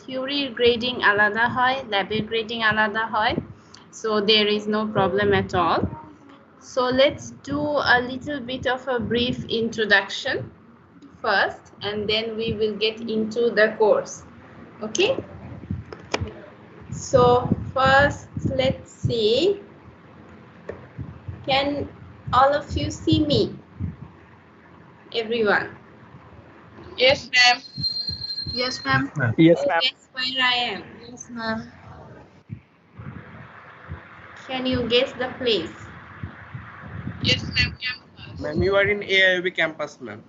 theory grading alada hoy, lab grading alada hoy, so there is no problem at all. So let's do a little bit of a brief introduction first, and then we will get into the course. Okay, so first let's see, can all of you see me? Everyone? Yes, ma'am. Yes, ma'am. Yes, ma'am. Guess where I am? Yes, ma'am. Can you guess the place? Yes, ma'am. Campus. Ma'am, you are in AIOB campus, ma'am.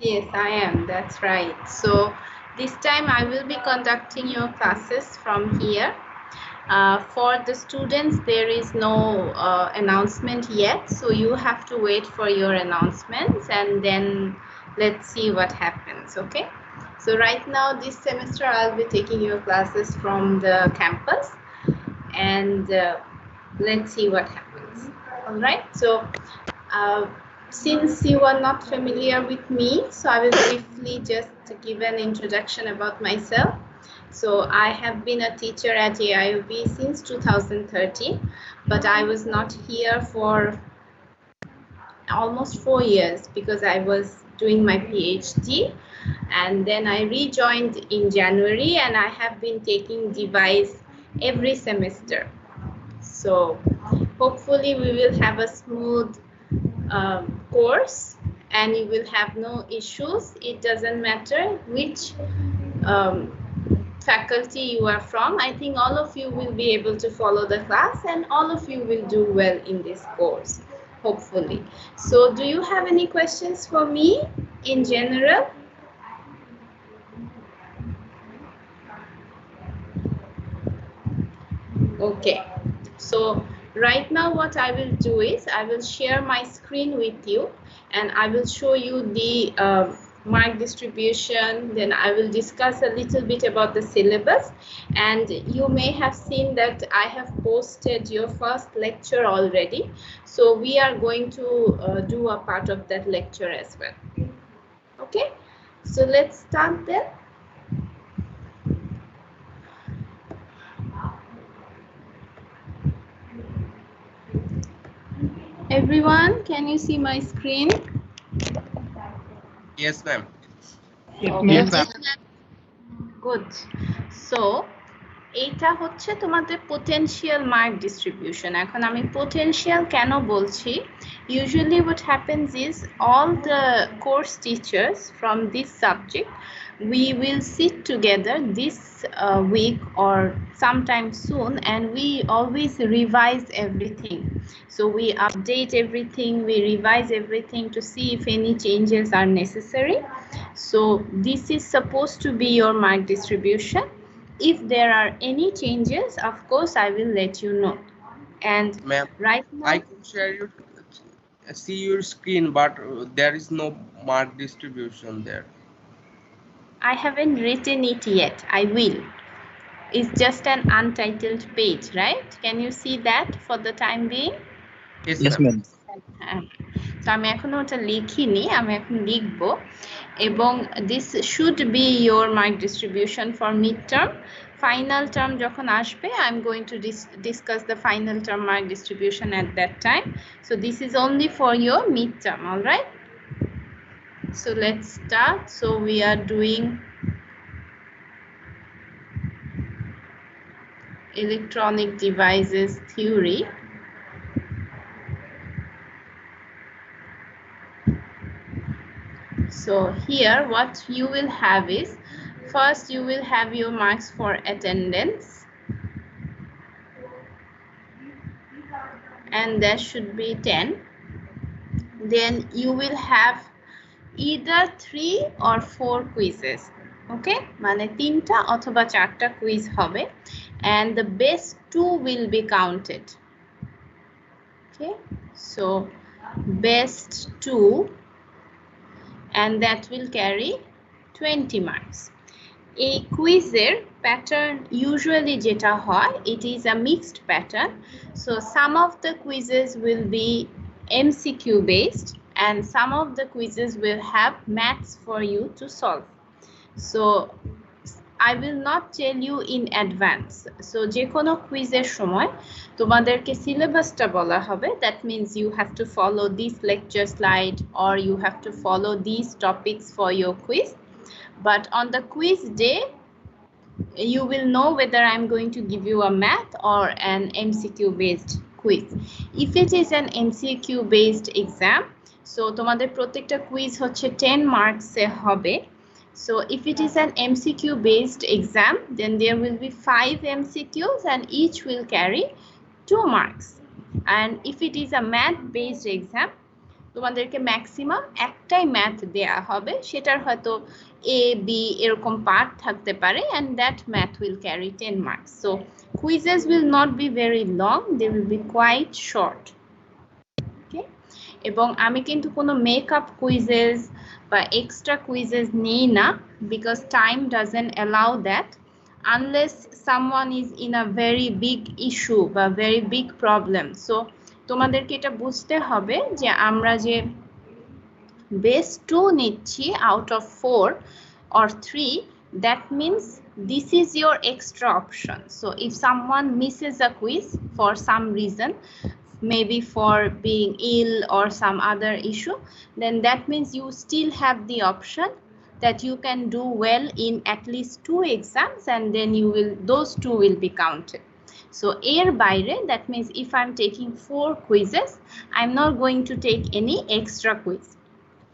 Yes, I am. That's right. So this time I will be conducting your classes from here. For the students, there is no announcement yet, so you have to wait for your announcements, and then let's see what happens. Okay, so right now this semester I'll be taking your classes from the campus, and let's see what happens. All right, so since you are not familiar with me, so I will briefly just give an introduction about myself. So I have been a teacher at AIOB since 2013, but I was not here for almost 4 years because I was doing my PhD, and then I rejoined in January, and I have been taking device every semester. So hopefully we will have a smooth course, and you will have no issues. It doesn't matter which faculty you are from. I think all of you will be able to follow the class, and all of you will do well in this course, hopefully. So do you have any questions for me in general? Okay, so right now what I will do is I will share my screen with you, and I will show you the mark distribution. Then I will discuss a little bit about the syllabus, and you may have seen that I have posted your first lecture already, so we are going to do a part of that lecture as well. Okay, so let's start then. Everyone, can you see my screen? Yes, ma'am. Yes, ma'am. Good. So এইটা হচ্ছে তোমাদের potential mark distribution. এখন আমি potential কেন বলছি? Usually what happens is all the course teachers from this subject, we will sit together this week or sometime soon, and we always revise everything. So we update everything, we revise everything to see if any changes are necessary. So this is supposed to be your mark distribution. If there are any changes, of course I will let you know. And Ma'am, right now I can share your see your screen, but there is no mark distribution there. I haven't written it yet. I will. It's just an untitled page, right? Can you see that for the time being? Yes, ma'am. So আমি এখনো ওটা লিখিনি, আমি এখন লিখবো, এবং this should be your mark distribution for midterm. Final term যখন আসবে, I'm going to discuss the final term mark distribution at that time. So this is only for your midterm, all right? So let's start. So we are doing electronic devices theory. So here what you will have is, first you will have your marks for attendance, and that should be 10. Then you will have either 3 or 4 quizzes. Okay, মানে 3টা অথবা 4টা quiz হবে, and the best 2 will be counted. Okay, so best 2, and that will carry 20 marks. A quizzer pattern usually যেটা হয়, it is a mixed pattern. So some of the quizzes will be MCQ based, and some of the quizzes will have maths for you to solve. So I will not tell you in advance. So যে কোনো কুইজের সময় তোমাদেরকে সিলেবাসটা বলা হবে, that means you have to follow this lecture slide or you have to follow these topics for your quiz. But on the quiz day, you will know whether I'm going to give you a math or an MCQ based quiz. If it is an MCQ based exam, so তোমাদের প্রত্যেকটা quiz হচ্ছে 10 marks এ হবে. So if it is an MCQ based exam, then there will be 5 MCQs and each will carry 2 marks. And if it is a math based exam, তোমাদেরকে maximum একটাই math দেয়া হবে, সেটার হয়তো A, B এরকম part থাকতে পারে, and that math will carry 10 marks. So quizzes will not be very long, they will be quite short. Okay, এবং আমি কিন্তু কোনো মেকআপ কুইজেস বা এক্সট্রা কুইজেস নেই না, because time doesn't allow that unless someone is in a very big issue বা very big problem. So তোমাদেরকে এটা বুঝতে হবে যে আমরা যে base 2 নিচ্ছি out of 4 or 3, that means this is your extra option. So if someone misses a quiz for some reason, maybe for being ill or some other issue, then that means you still have the option that you can do well in at least 2 exams, and then those 2 will be counted. So এর বাইরে, that means if I'm taking 4 quizzes, I'm not going to take any extra quiz.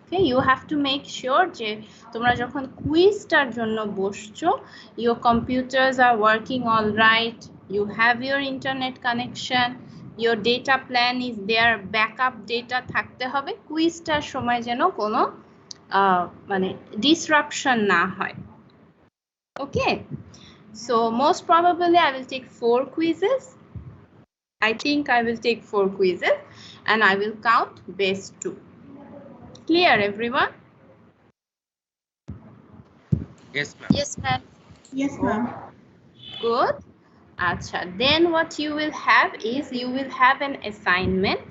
Okay, you have to make sure যে তোমরা যখন কুইজটার জন্য বসছো, your computers are working all right, you have your internet connection, your data plan is there, backup data থাকতে হবে, কুইজটার সময় যেন কোনো মানে disruption না হয়. Okay, so most probably I will take 4 quizzes. I think I will take 4 quizzes and I will count base 2. Clear, everyone? Yes, ma'am. Yes, ma'am. Yes, ma'am. Good. Acha. Then what you will have is you will have an assignment.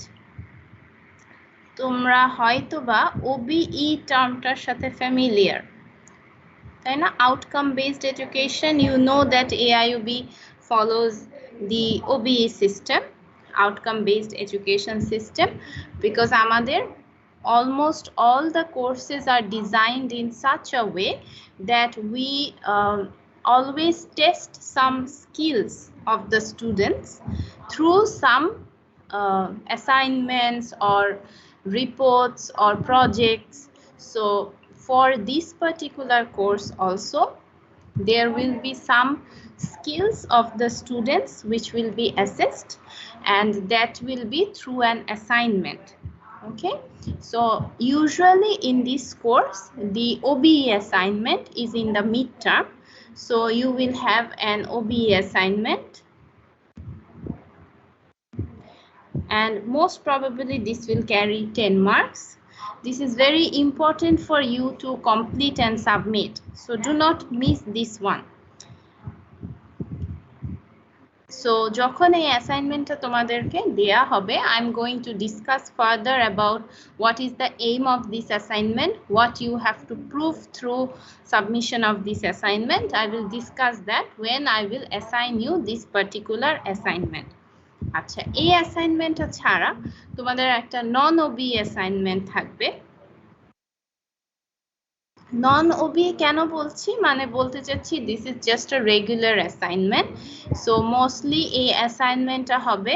তোমরা হয়তোবা OBE টার্মটার সাথে familiar, তাই না? Outcome based education, you know that AIUB follows the OBE system, outcome based education system, because আমাদের almost all the courses are designed in such a way that we always test some skills of the students through some assignments or reports or projects. So for this particular course also, there will be some skills of the students which will be assessed, and that will be through an assignment. Okay, so usually in this course the OBE assignment is in the midterm, so you will have an OBE assignment, and most probably this will carry 10 marks. This is very important for you to complete and submit, so do not miss this one. So যখন এই অ্যাসাইনমেন্টটা তোমাদেরকে দেয়া হবে, I'm going to discuss further about what is the aim of this assignment, what you have to prove through submission of this assignment. I will discuss that when I will assign you this particular assignment. আচ্ছা, এই অ্যাসাইনমেন্টটা ছাড়া তোমাদের একটা নন OBE assignment থাকবে। নন OBE কেন বলছি, মানে বলতে চাচ্ছি this is just a regular assignment. So mostly এই অ্যাসাইনমেন্টটা হবে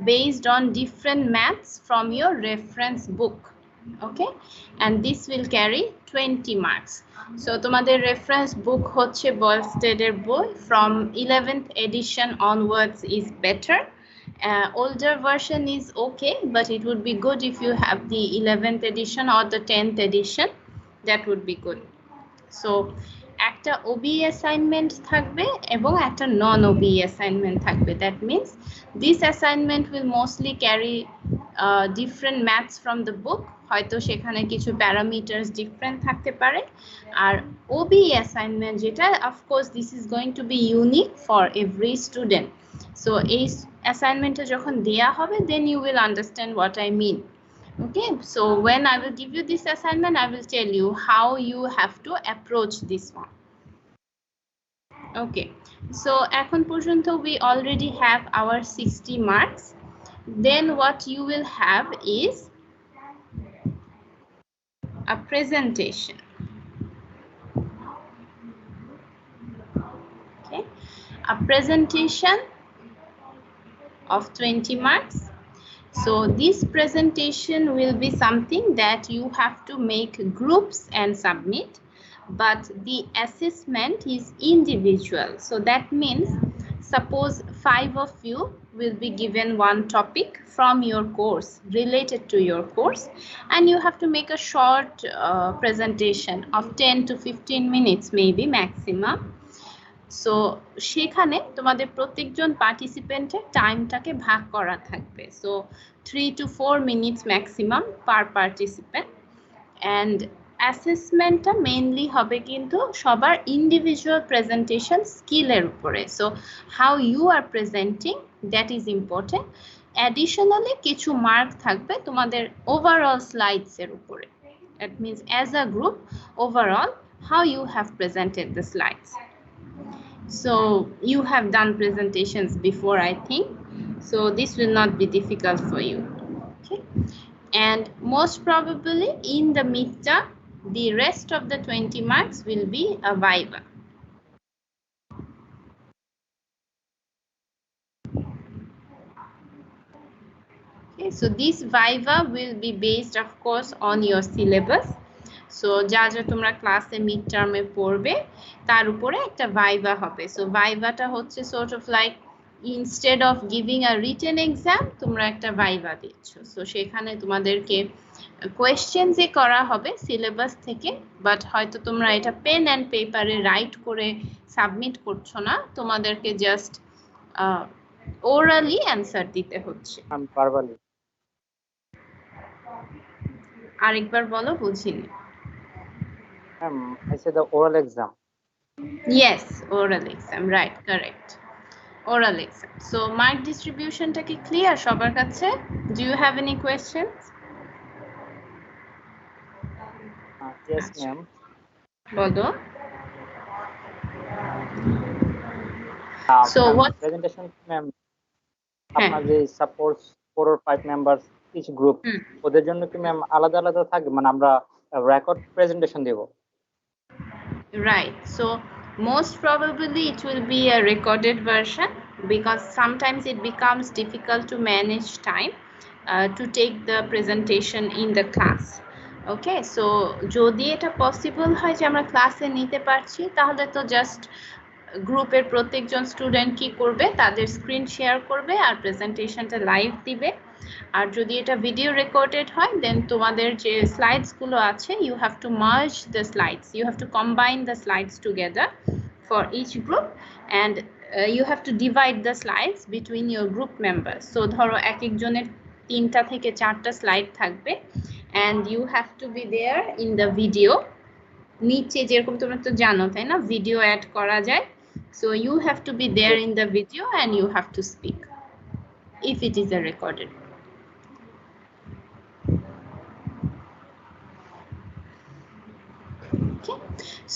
based on different maths from your reference book. Okay, and this will carry 20 marks. So তোমাদের reference book হচ্ছে Boylsted এর বই, from 11th edition onwards is better. Older version is okay, but it would be good if you have the 11th edition or the 10th edition. That would be good. So একটা OBE assignment থাকবে এবং একটা non OBE assignment থাকবে. That means this assignment will mostly carry different maths from the book, হয়তো সেখানে কিছু parameters different থাকতে পারে। আর OBE assignment যেটা, of course this is going to be unique for every student. So এই assignment যখন দেয়া হবে, then you will understand what I mean. Okay, so when I will give you this assignment, I will tell you how you have to approach this one. Okay, so এখন পর্যন্ত we already have our 60 marks. Then what you will have is a presentation. Okay, a presentation of 20 marks. So this presentation will be something that you have to make groups and submit, but the assessment is individual. So that means suppose 5 of you will be given one topic from your course related to your course, and you have to make a short presentation of 10 to 15 minutes maybe maximum. So সেখানে তোমাদের প্রত্যেকজন পার্টিসিপেন্টের টাইমটাকে ভাগ করা থাকবে। So 3 to 4 minutes maximum per participant. And অ্যাসেসমেন্টটা mainly হবে কিন্তু সবার ইন্ডিভিজুয়াল প্রেজেন্টেশন স্কিলের উপরে। So how you are presenting, that is important. Additionally কিছু মার্ক থাকবে তোমাদের ওভারঅল স্লাইডসের উপরে। That means as a group overall how you have presented the slides. So you have done presentations before, I think, so this will not be difficult for you. Okay, and most probably in the midterm the rest of the 20 marks will be a viva. Okay, so this viva will be based of course on your syllabus. So যা যা তোমরা ক্লাসে mid টার্মে পড়বে তার উপরে একটা viva হবে। সো ভাইভাটা হচ্ছে sort of like instead of giving a written exam তোমরা একটা ভাইভা দিচ্ছ। সো সেখানে তোমাদেরকে কোয়েশ্চেনসই করা হবে সিলেবাস থেকে, বাট হয়তো তোমরা এটা পেন অ্যান্ড পেপারে রাইট করে সাবমিট করছো না, তোমাদেরকে জাস্ট ওরালি অ্যান্সার দিতে হচ্ছে। আরেকবার বলো, বুঝিনি। I said the oral exam. Yes, oral exam, right, correct. Oral exam. So mark distribution টা কি clear সবার কাছে? Do you have any questions? Yes, ma'am. বলো। So what presentation, ma'am, হ্যাঁ, আপনার যে suppose 4 or 5 members each group, ওদের জন্য কি ম্যাম আলাদা আলাদা থাকবে, মানে আমরা record presentation Dev? right, so most probably it will be a recorded version because sometimes it becomes difficult to manage time to take the presentation in the class. Okay, so যদি এটা possible হয় যে আমরা ক্লাসে নিতে পারছি তাহলে তো জাস্ট গ্রুপের প্রত্যেকজন স্টুডেন্ট কি করবে, তাদের স্ক্রিন শেয়ার করবে আর প্রেজেন্টেশনটা লাইভ দিবে। আর যদি এটা ভিডিও রেকর্ডেড হয় দেন তোমাদের যে স্লাইডসগুলো আছে you have to merge the slides, you have to combine the slides together for each group and you have to divide the slides between your group members. So ধরো এক একজনের 3টা থেকে 4টা স্লাইড থাকবে and you have to be there in the video. নিচে যেরকম তোমরা তো জানো তাই না, ভিডিও অ্যাড করা যায়। So you have to be there in the video and you have to speak if it is a recorded. Okay,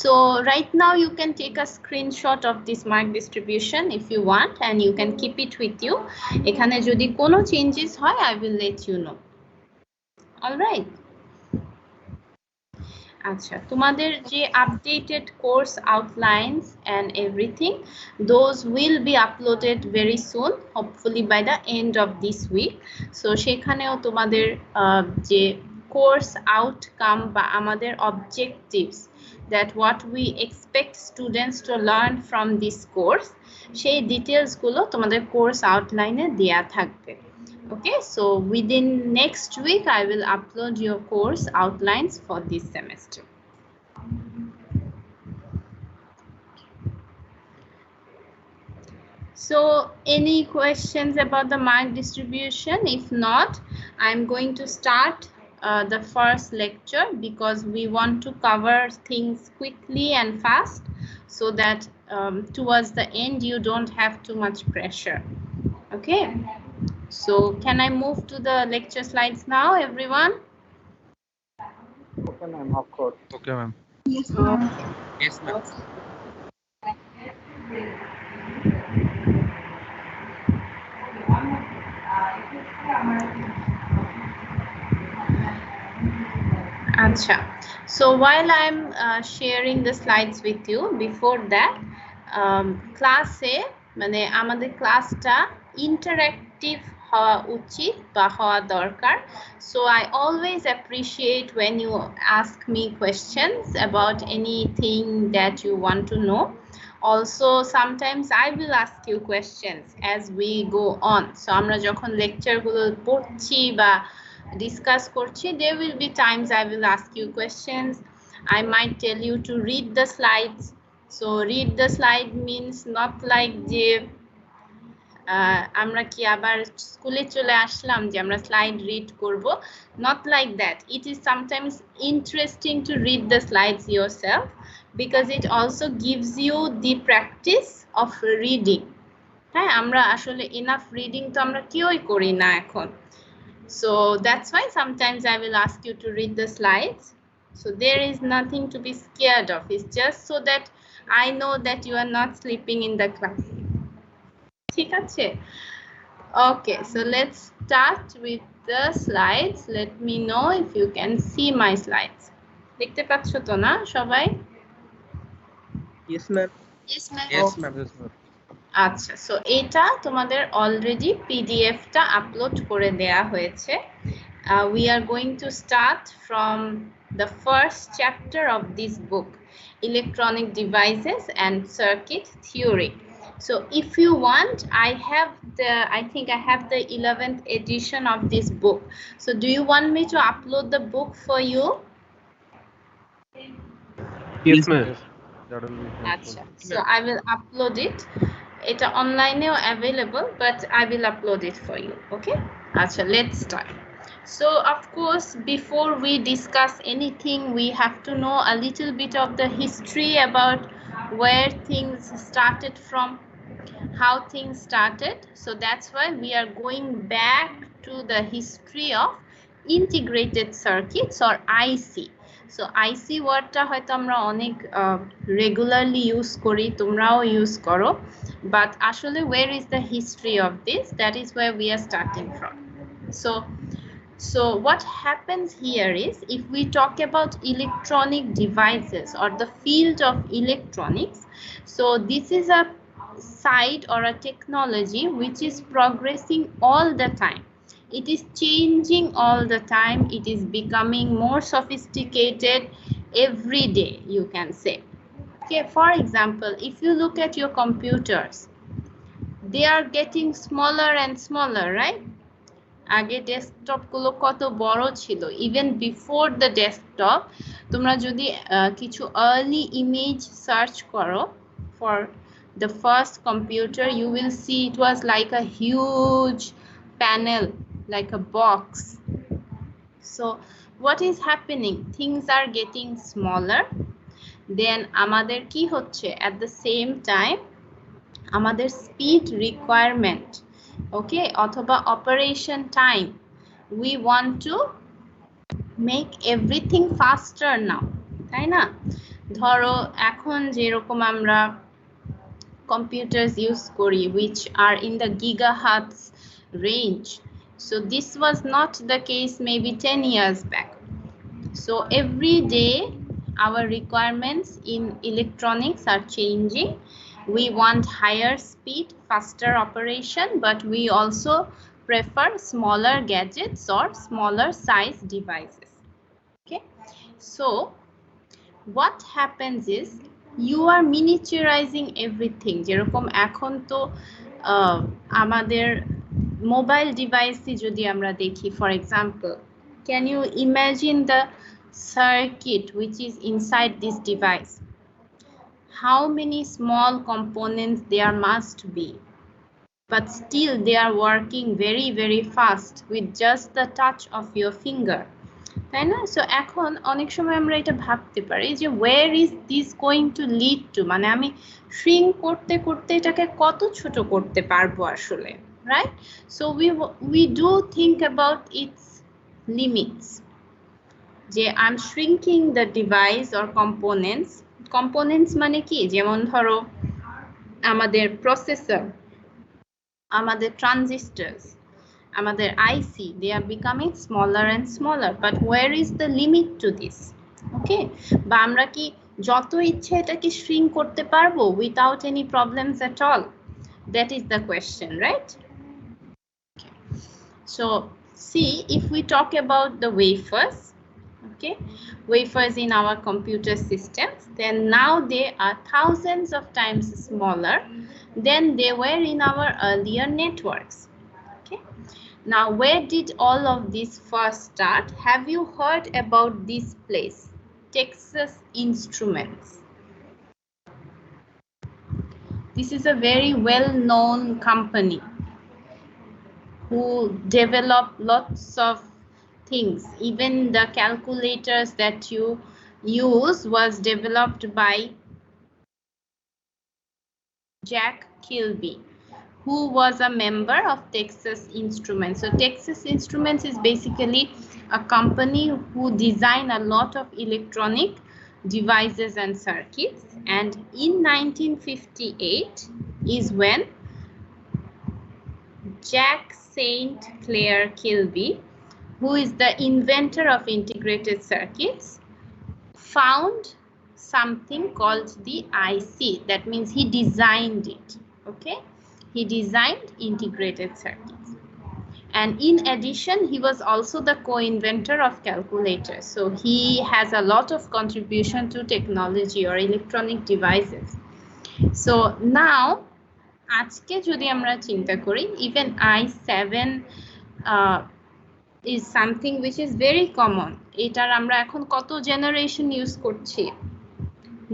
so right now you can take a screenshot of this mark distribution if you want and you can keep it with you. এখানে যদি কোনো changes হয় I will let you know. All right. আচ্ছা, তোমাদের যে updated course outlines and everything those will be uploaded very soon, hopefully by the end of this week. So সেখানেও তোমাদের যে কোর্স আউটকাম বা আমাদের objectives that what we expect students to learn from this course সেই ডিটেলসগুলো তোমাদের course আউটলাইনে দেয়া থাকবে। Okay, so within next week I will upload your course outlines for this semester. So any questions about the mark distribution? If not, I'm going to start the first lecture because we want to cover things quickly and fast so that towards the end you don't have too much pressure. Okay. So can I move to the lecture slides now, everyone? Okay, ma'am, of course. Okay, ma'am. Yes, ma'am. Yes, ma'am. Acha. So while I'm sharing the slides with you, before that, ক্লাসে মানে আমাদের ক্লাসটা interactive হওয়া উচিত বা হওয়া দরকার. So I always appreciate when you ask me questions about anything that you want to know. Also, sometimes I will ask you questions as we go on. So আমরা যখন লেকচারগুলো পড়ছি বা discuss করছি, there will be times I will ask you questions. I might tell you to read the slides. So read the slide means not like যে আমরা কি আবার স্কুলে চলে আসলাম যে আমরা স্লাইড রিড করব, not like that. It is sometimes interesting to read the slides yourself because it also gives you the practice of reading. হ্যাঁ, আমরা আসলে enough reading তো আমরা কেউই করি না এখন. So that's why sometimes I will ask you to read the slides. So there is nothing to be scared of. It's just so that I know that you are not sleeping in the class. ঠিক আছে? Okay, so let's start with the slides. Let me know if you can see my slides. দেখতে পাচ্ছ তো না সবাই? Yes, ma'am. Yes, ma'am. Yes, ma'am. আচ্ছা, so এটা তোমাদের অলরেডি পিডিএফটা আপলোড করে দেয়া হয়েছে. We are going to start from the first chapter of this book, Electronic Devices and Circuit Theory. So if you want, I think I have the 11th edition of this book. So do you want me to upload the book for you? Yes, ma'am. Acha. So I will upload it. It's online available, but I will upload it for you. Okay? Acha, let's start. So of course, before we discuss anything, we have to know a little bit of the history about where things started from, how things started. So that's why we are going back to the history of integrated circuits or IC. So IC ওয়ার্ডটা হয়তো আমরা অনেক regularly use করি, তোমরাও use করো, but আসলে where is the history of this? That is where we are starting from. So what happens here is, if we talk about electronic devices or the field of electronics, so this is a side or a technology which is progressing all the time. It is changing all the time. It is becoming more sophisticated every day, you can say. Okay, for example, if you look at your computers, they are getting smaller and smaller, right? আগে desktop গুলো কত বড় ছিল, even before the desktop তোমরা যদি কিছু early image search করো for the first computer, you will see it was like a huge panel, like a box. So what is happening? Things are getting smaller. Then আমাদের কি হচ্ছে, at the same time আমাদের speed requirement, ওকে, অথবা operation time, we want to make everything faster now, তাই না? ধরো এখন যেরকম আমরা computers use করি which are in the gigahertz range, so this was not the case maybe 10 years back. So every day our requirements in electronics are changing. We want higher speed, faster operation, but we also prefer smaller gadgets or smaller size devices. Okay, so what happens is you are miniaturizing everything. যেরকম এখন তো আমাদের mobile ডিভাইসে যদি আমরা দেখি, for example, can you imagine the circuit which is inside this device? How many small components there must be, but still they are working very very fast with just the touch of your finger, তাই না? So এখন অনেক সময় আমরা এটা ভাবতে পারি যে where is this going to lead to, মানে আমি shrink করতে করতে এটাকে কত ছোট করতে পারবো আসলে, right? So we do think about its limits, যে I'm shrinking the device or components মানে কি, যেমন ধরো আমাদের প্রসেসর, আমাদের ট্রানজিস্টার্স, আমাদের আইসি, they are becoming smaller and smaller, but where is the limit to this? Okay, বা আমরা কি যত ইচ্ছে এটাকে shrink করতে পারবো without any problems at all? That is the question, right? So see, if we talk about the wafers, okay, wafers in our computer systems, then now they are thousands of times smaller than they were in our earlier networks. Okay, now where did all of this first start? Have you heard about this place, Texas Instruments? This is a very well-known company who develop lots of things. Even the calculators that you use was developed by Jack Kilby, who was a member of Texas Instruments. So Texas Instruments is basically a company who design a lot of electronic devices and circuits. And in 1958 is when Jack St. Clair Kilby, who is the inventor of integrated circuits, found something called the IC. That means he designed it. Okay, he designed integrated circuits, and in addition he was also the co-inventor of calculators. So he has a lot of contribution to technology or electronic devices. So now আজকে যদি আমরা চিন্তা করি, even i7 is something which is very common. এটার আমরা এখন কত generation use করছি?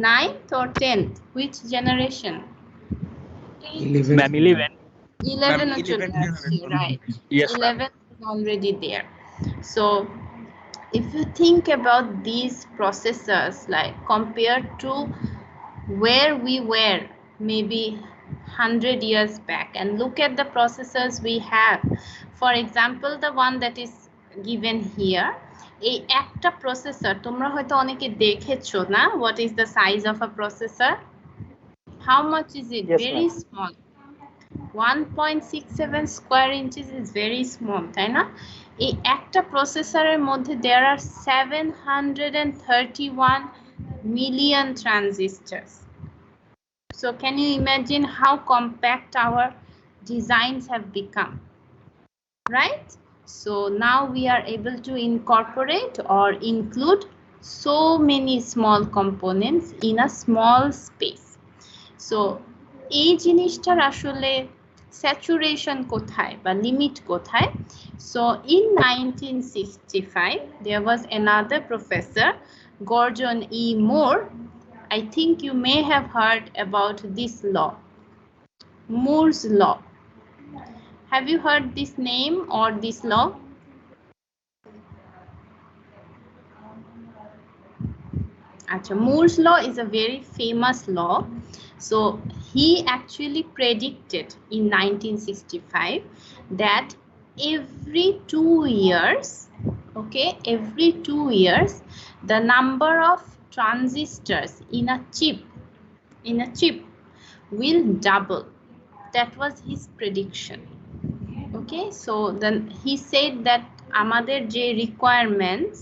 9th or 10th? Which generation? 11. Ma'am, 11. 11 Ma'am, 11 generation. right? Yes, ma'am. 11 is already there. So if you think about these processors, like compared to where we were maybe 100 years back, and look at the processors we have. For example, the one that is given here, এই একটা processor তোমরা হয়তো অনেকে দেখেছো না, what is the size of a processor? How much is it? Yes, Very ma'am. small. 1.67 square inches is very small, তাই না? এই একটা প্রসেসরের মধ্যে there are 731 million transistors. So can you imagine how compact our designs have become, right? So now we are able to incorporate or include so many small components in a small space. So এই জিনিসটার আসলে saturation কোথায় বা limit কোথায়? So in 1965 there was another professor, Gordon E. Moore. I think you may have heard about this law, Moore's law. Have you heard this name or this law? Achha, Moore's law is a very famous law. So he actually predicted in 1965 that every 2 years, okay, every 2 years, the number of transistors in a chip will double. That was his prediction. Okay, so then he said that আমাদের যে requirements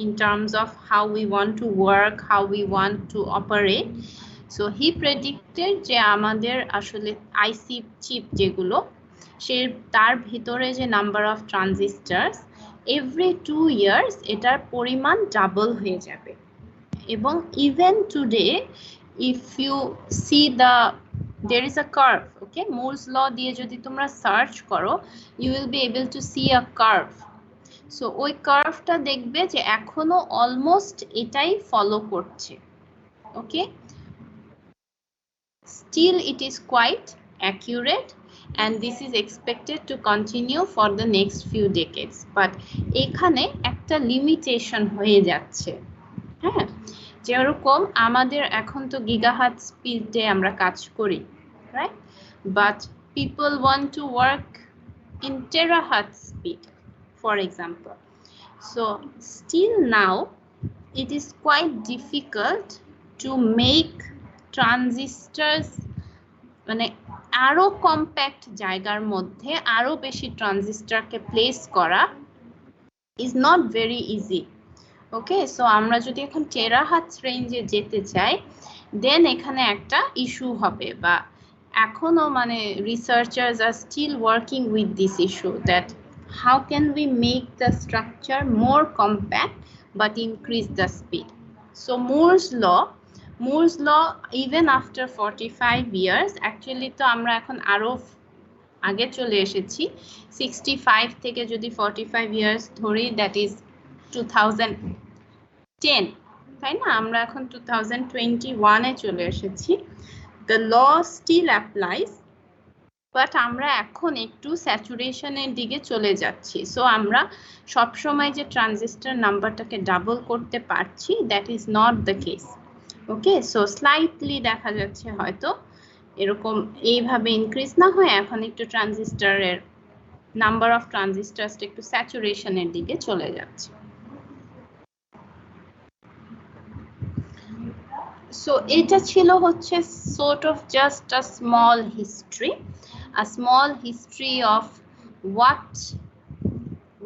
in terms of how we want to work, how we want to operate, so he predicted যে আমাদের আসলে IC chip যেগুলো সে তার ভিতরে যে number of transistors every 2 years এটার পরিমাণ double হয়ে যাবে। এবং even today if you see there is a curve, okay, Moore's law দিয়ে যদি তোমরা search করো you will be able to see a curve. So ওই কার্ভটা দেখবে যে এখনো অলমোস্ট এটাই ফলো করছে, okay, still it is quite accurate and this is expected to continue for the next few decades, but এখানে একটা লিমিটেশন হয়ে যাচ্ছে। হ্যাঁ, যেরকম আমাদের এখন তো গিগাহার্ট স্পিডে আমরা কাজ করি, right, but people want to work in terahertz speed, for example. So still now it is quite difficult to make transistors মানে আরো কম্প্যাক্ট জায়গার মধ্যে আরো বেশি ট্রানজিস্টরকে প্লেস করা is not very easy. Okay, so আমরা যদি এখন টেরাহার্টজ রেঞ্জে যেতে চাই দেন এখানে একটা ইস্যু হবে, বা এখনো মানে researchers are still working with this issue that how can we make the structure more compact but increase the speed. So Moore's law even after 45 years actually তো আমরা এখন আরো আগে চলে এসেছি 65 থেকে যদি 45 ইয়ার্স ধরি দ্যাট ইজ 2010, তাই না? আমরা এখন 2021 এ চলে এসেছি। The law still applies, but আমরা এখন একটু স্যাচুরেশনের দিকে চলে যাচ্ছি। সো আমরা সবসময় যে ট্রানজিস্টর নাম্বারটাকে ডাবল করতে পারছি that is not the case. Okay, so slightly দেখা যাচ্ছে হয়তো এরকম এইভাবে ইনক্রিজ না হয় এখন একটু ট্রানজিস্টরের নাম্বার অফ ট্রানজিস্টারসটা একটু স্যাচুরেশনের দিকে চলে যাচ্ছে। সো এটা ছিল হচ্ছে sort of just a small history of what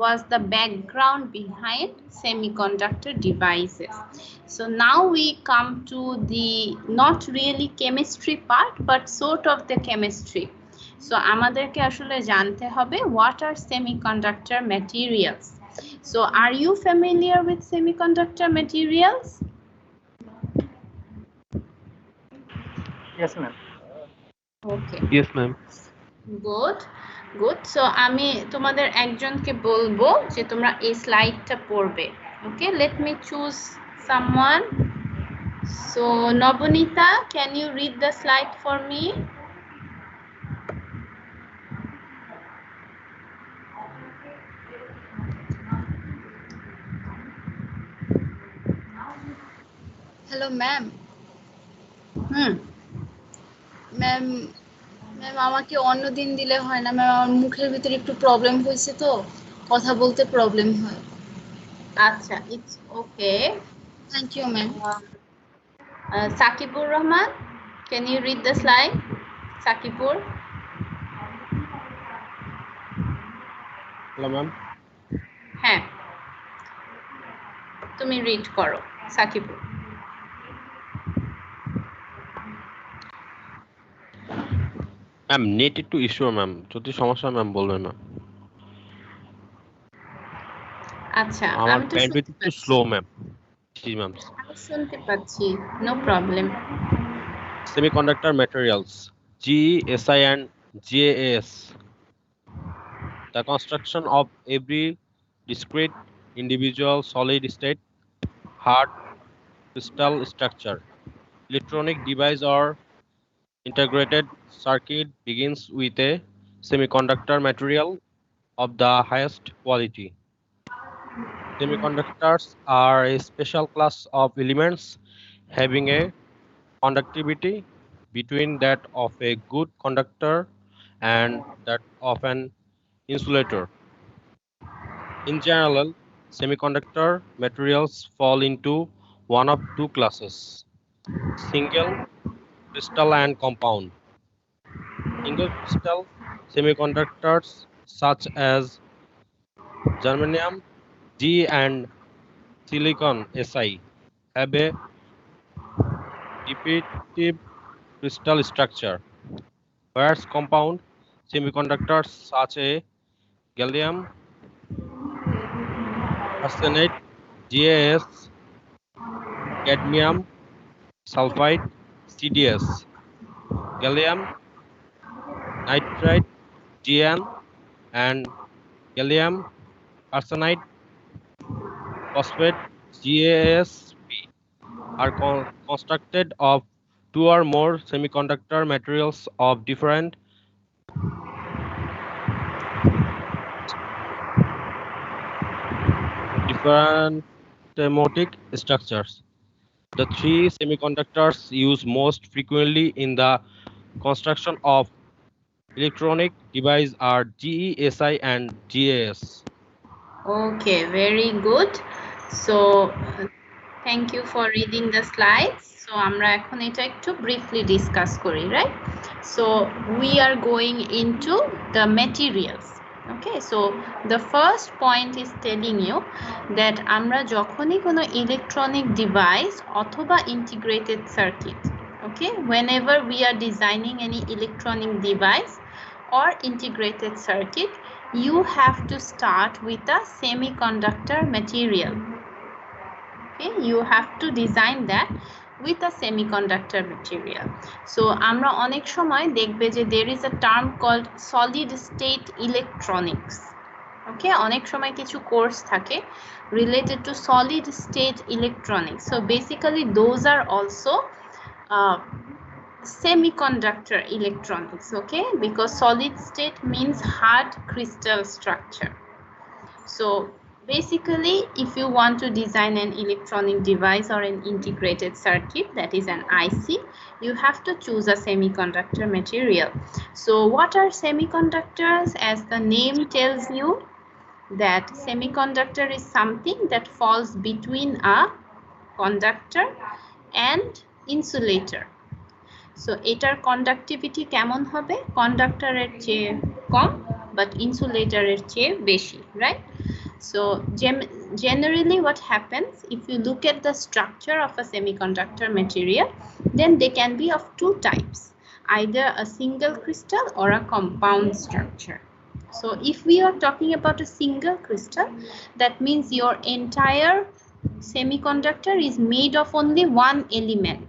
was the background behind semiconductor devices. So now we come to the not really chemistry part but sort of the chemistry. So আমাদেরকে আসলে জানতে হবে what are semiconductor materials. So are you familiar with semiconductor materials? Yes, ma'am. Okay, Yes, ma'am. good. So আমি তোমাদের একজনকে বলবো যে তোমরা এই স্লাইডটা পড়বে। Okay, let me choose someone. So Nobonita, can you read the slide for me? Hello ma'am. Hmm, ma'am ma'am আমাকে অন্য দিন দিলে হয় না ম্যাম, আমার মুখের ভিতরে একটু প্রবলেম হয়েছে তো কথা বলতে প্রবলেম হয়। আচ্ছা, it's okay. Thank you ma'am. Sakibur Rahman, can you read the slide? Sakibur? Hello ma'am. হ্যাঁ, তুমি রিড করো সাকিবুর। ম্যাম নেট একটু ইস্যু ম্যাম, যদি সমস্যা ম্যাম বলবেন না। আচ্ছা, আমার আমি তো ব্যান্ডউইথ শুনতে একটু পাচ্ছি। Slow ma'am. জি ম্যাম। আমি শুনতে পাচ্ছি, no problem. Semiconductor materials, GESI and GAS. The construction of every discrete individual solid state hard crystal structure, electronic device or integrated circuit begins with a semiconductor material of the highest quality. Semiconductors are a special class of elements having a conductivity between that of a good conductor and that of an insulator. In general, semiconductor materials fall into one of two classes: single crystal and compound. Single crystal semiconductors such as germanium G and silicon Si have a repetitive crystal structure, whereas compound semiconductors such as gallium arsenide, GaS, cadmium sulfide, CdS, gallium nitride, Gn, and gallium arsenide phosphate, GaSP, are constructed of two or more semiconductor materials of different thermotic structures. The three semiconductors used most frequently in the construction of electronic devices are GESI and GAS. Okay, very good. So Thank you for reading the slides. So আমরা এখন এটা একটু briefly discuss করি, right? So we are going into the materials. Okay, so the first point is telling you that আমরা যখনই কোনো electronic device অথবা integrated circuit, okay, whenever we are designing any electronic device or integrated circuit, you have to start with a semiconductor material. Okay, you have to design that with a semiconductor material. So আমরা অনেক সময় দেখবে যে there is a term called solid state electronics. Okay, অনেক সময় কিছু course থাকে related to solid state electronics. So basically those are also semiconductor electronics, okay, because solid state means hard crystal structure. So basically, if you want to design an electronic device or an integrated circuit, that is an IC, you have to choose a semiconductor material. So what are semiconductors? As the name tells you, that semiconductor is something that falls between a conductor and insulator. So এটার conductivity কেমন হবে? কন্ডাক্টরের চেয়ে কম, but ইনসুলেটরের চেয়ে বেশি, right? So generally what happens, if you look at the structure of a semiconductor material, then they can be of two types, either a single crystal or a compound structure. So if we are talking about a single crystal, that means your entire semiconductor is made of only one element.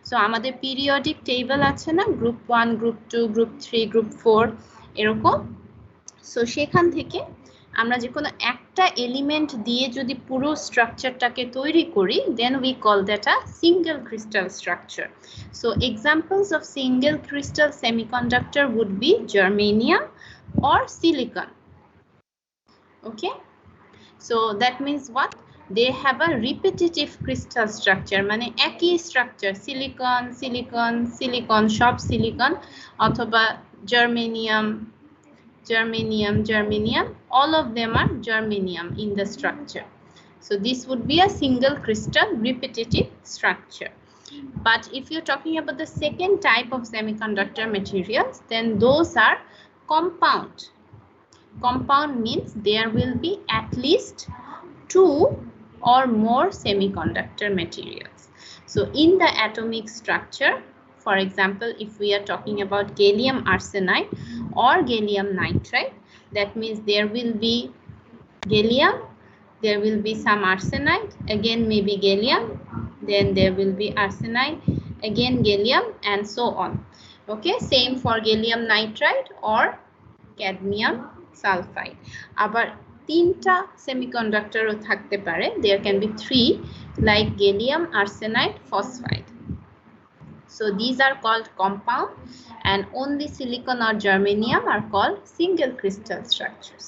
So আমাদের periodic table আছে না, group 1, group 2, group 3, group 4 এরকম। So সেখান থেকে আমরা যে কোনো একটা এলিমেন্ট দিয়ে যদি পুরো স্ট্রাকচারটাকে তৈরি করি, then we call that a single crystal structure. So examples of single crystal semiconductor would be germanium or silicon. Okay, so that means what? They have a repetitive crystal structure, মানে একই structure, silicon, silicon, silicon, সব silicon, অথবা germanium, germanium, germanium, all of them are germanium in the structure. So this would be a single crystal repetitive structure. But if you're talking about the second type of semiconductor materials, then those are compound. Compound means there will be at least two or more semiconductor materials. So in the atomic structure, for example, if we are talking about gallium arsenide or gallium nitride, that means there will be gallium, there will be some arsenide, again maybe gallium, then there will be arsenide, again gallium, and so on. Okay, same for gallium nitride or cadmium sulfide. আবার তিনটা সেমিকন্ডাক্টরও থাকতে পারে, there can be three, like gallium arsenide phosphide. So these are called compound, and only silicon or germanium are called single crystal structures.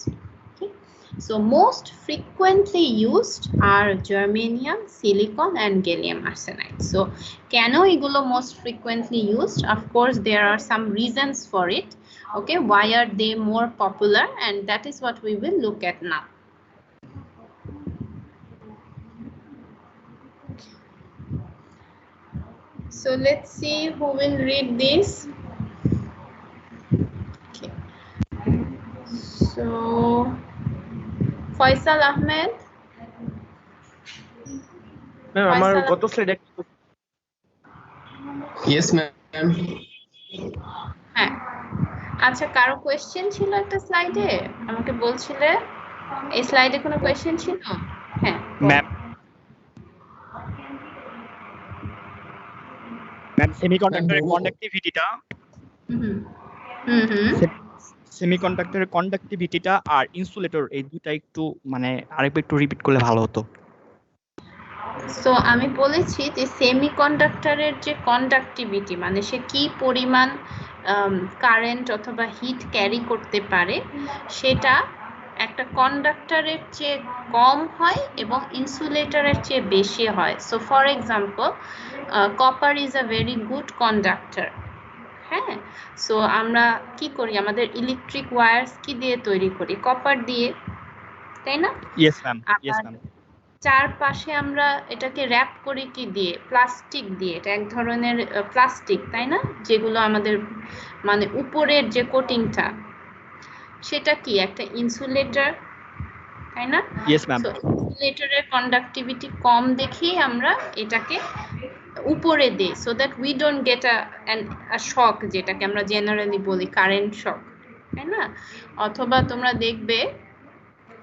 Okay, so most frequently used are germanium, silicon, and gallium arsenide. So কেন এগুলো most frequently used? Of course there are some reasons for it. Okay, why are they more popular? And that is what we will look at now. So let's see who will read this. Okay, so Faisal Ahmed. Ma'am আমার গত স্লাইডে Yes, ma'am. হ্যাঁ, আচ্ছা, কারো question ছিল একটা স্লাইডে, আমাকে বলছিলে এই স্লাইডে কোনো কোয়েশ্চেন ছিল? হ্যাঁ ম্যাম সেমিকন্ডাক্টরের কন্ডাক্টিভিটিটা সেমিকন্ডাক্টরের কন্ডাক্টিভিটিটা আর ইনসুলেটর এই দুটো একটু মানে আরেকবার একটু রিপিট করলে ভালো হতো। সো আমি বলেছি যে সেমিকন্ডাক্টরের যে কন্ডাক্টিভিটি, মানে সে কি পরিমাণ কারেন্ট অথবা হিট ক্যারি করতে পারে, সেটা একটা কন্ডাক্টরের চেয়ে কম হয় এবং ইনসুলেটরের চেয়ে বেশি হয়। So for example, copper is a very good conductor. হ্যাঁ, সো আমরা কি করি, আমাদের ইলেকট্রিক ওয়্যারস কি দিয়ে তৈরি করি? কপার দিয়ে, তাই না? Yes ma'am, yes ma'am. চারপাশে আমরা এটাকে র্যাপ করি কি দিয়ে? প্লাস্টিক দিয়ে। এটা এক ধরনের প্লাস্টিক, তাই না? যেগুলো আমাদের মানে উপরের যে কোটিংটা সেটা কি একটা ইনসুলেটর, তাই না? Yes ma'am. সো ইনসুলেটরের কন্ডাক্টিভিটি কম দেখেই আমরা এটাকে উপরে দেই, so that we don't get a shock, যেটাকে আমরা জেনারেলি বলি কারেন্ট শক, তাই না? অথবা তোমরা দেখবে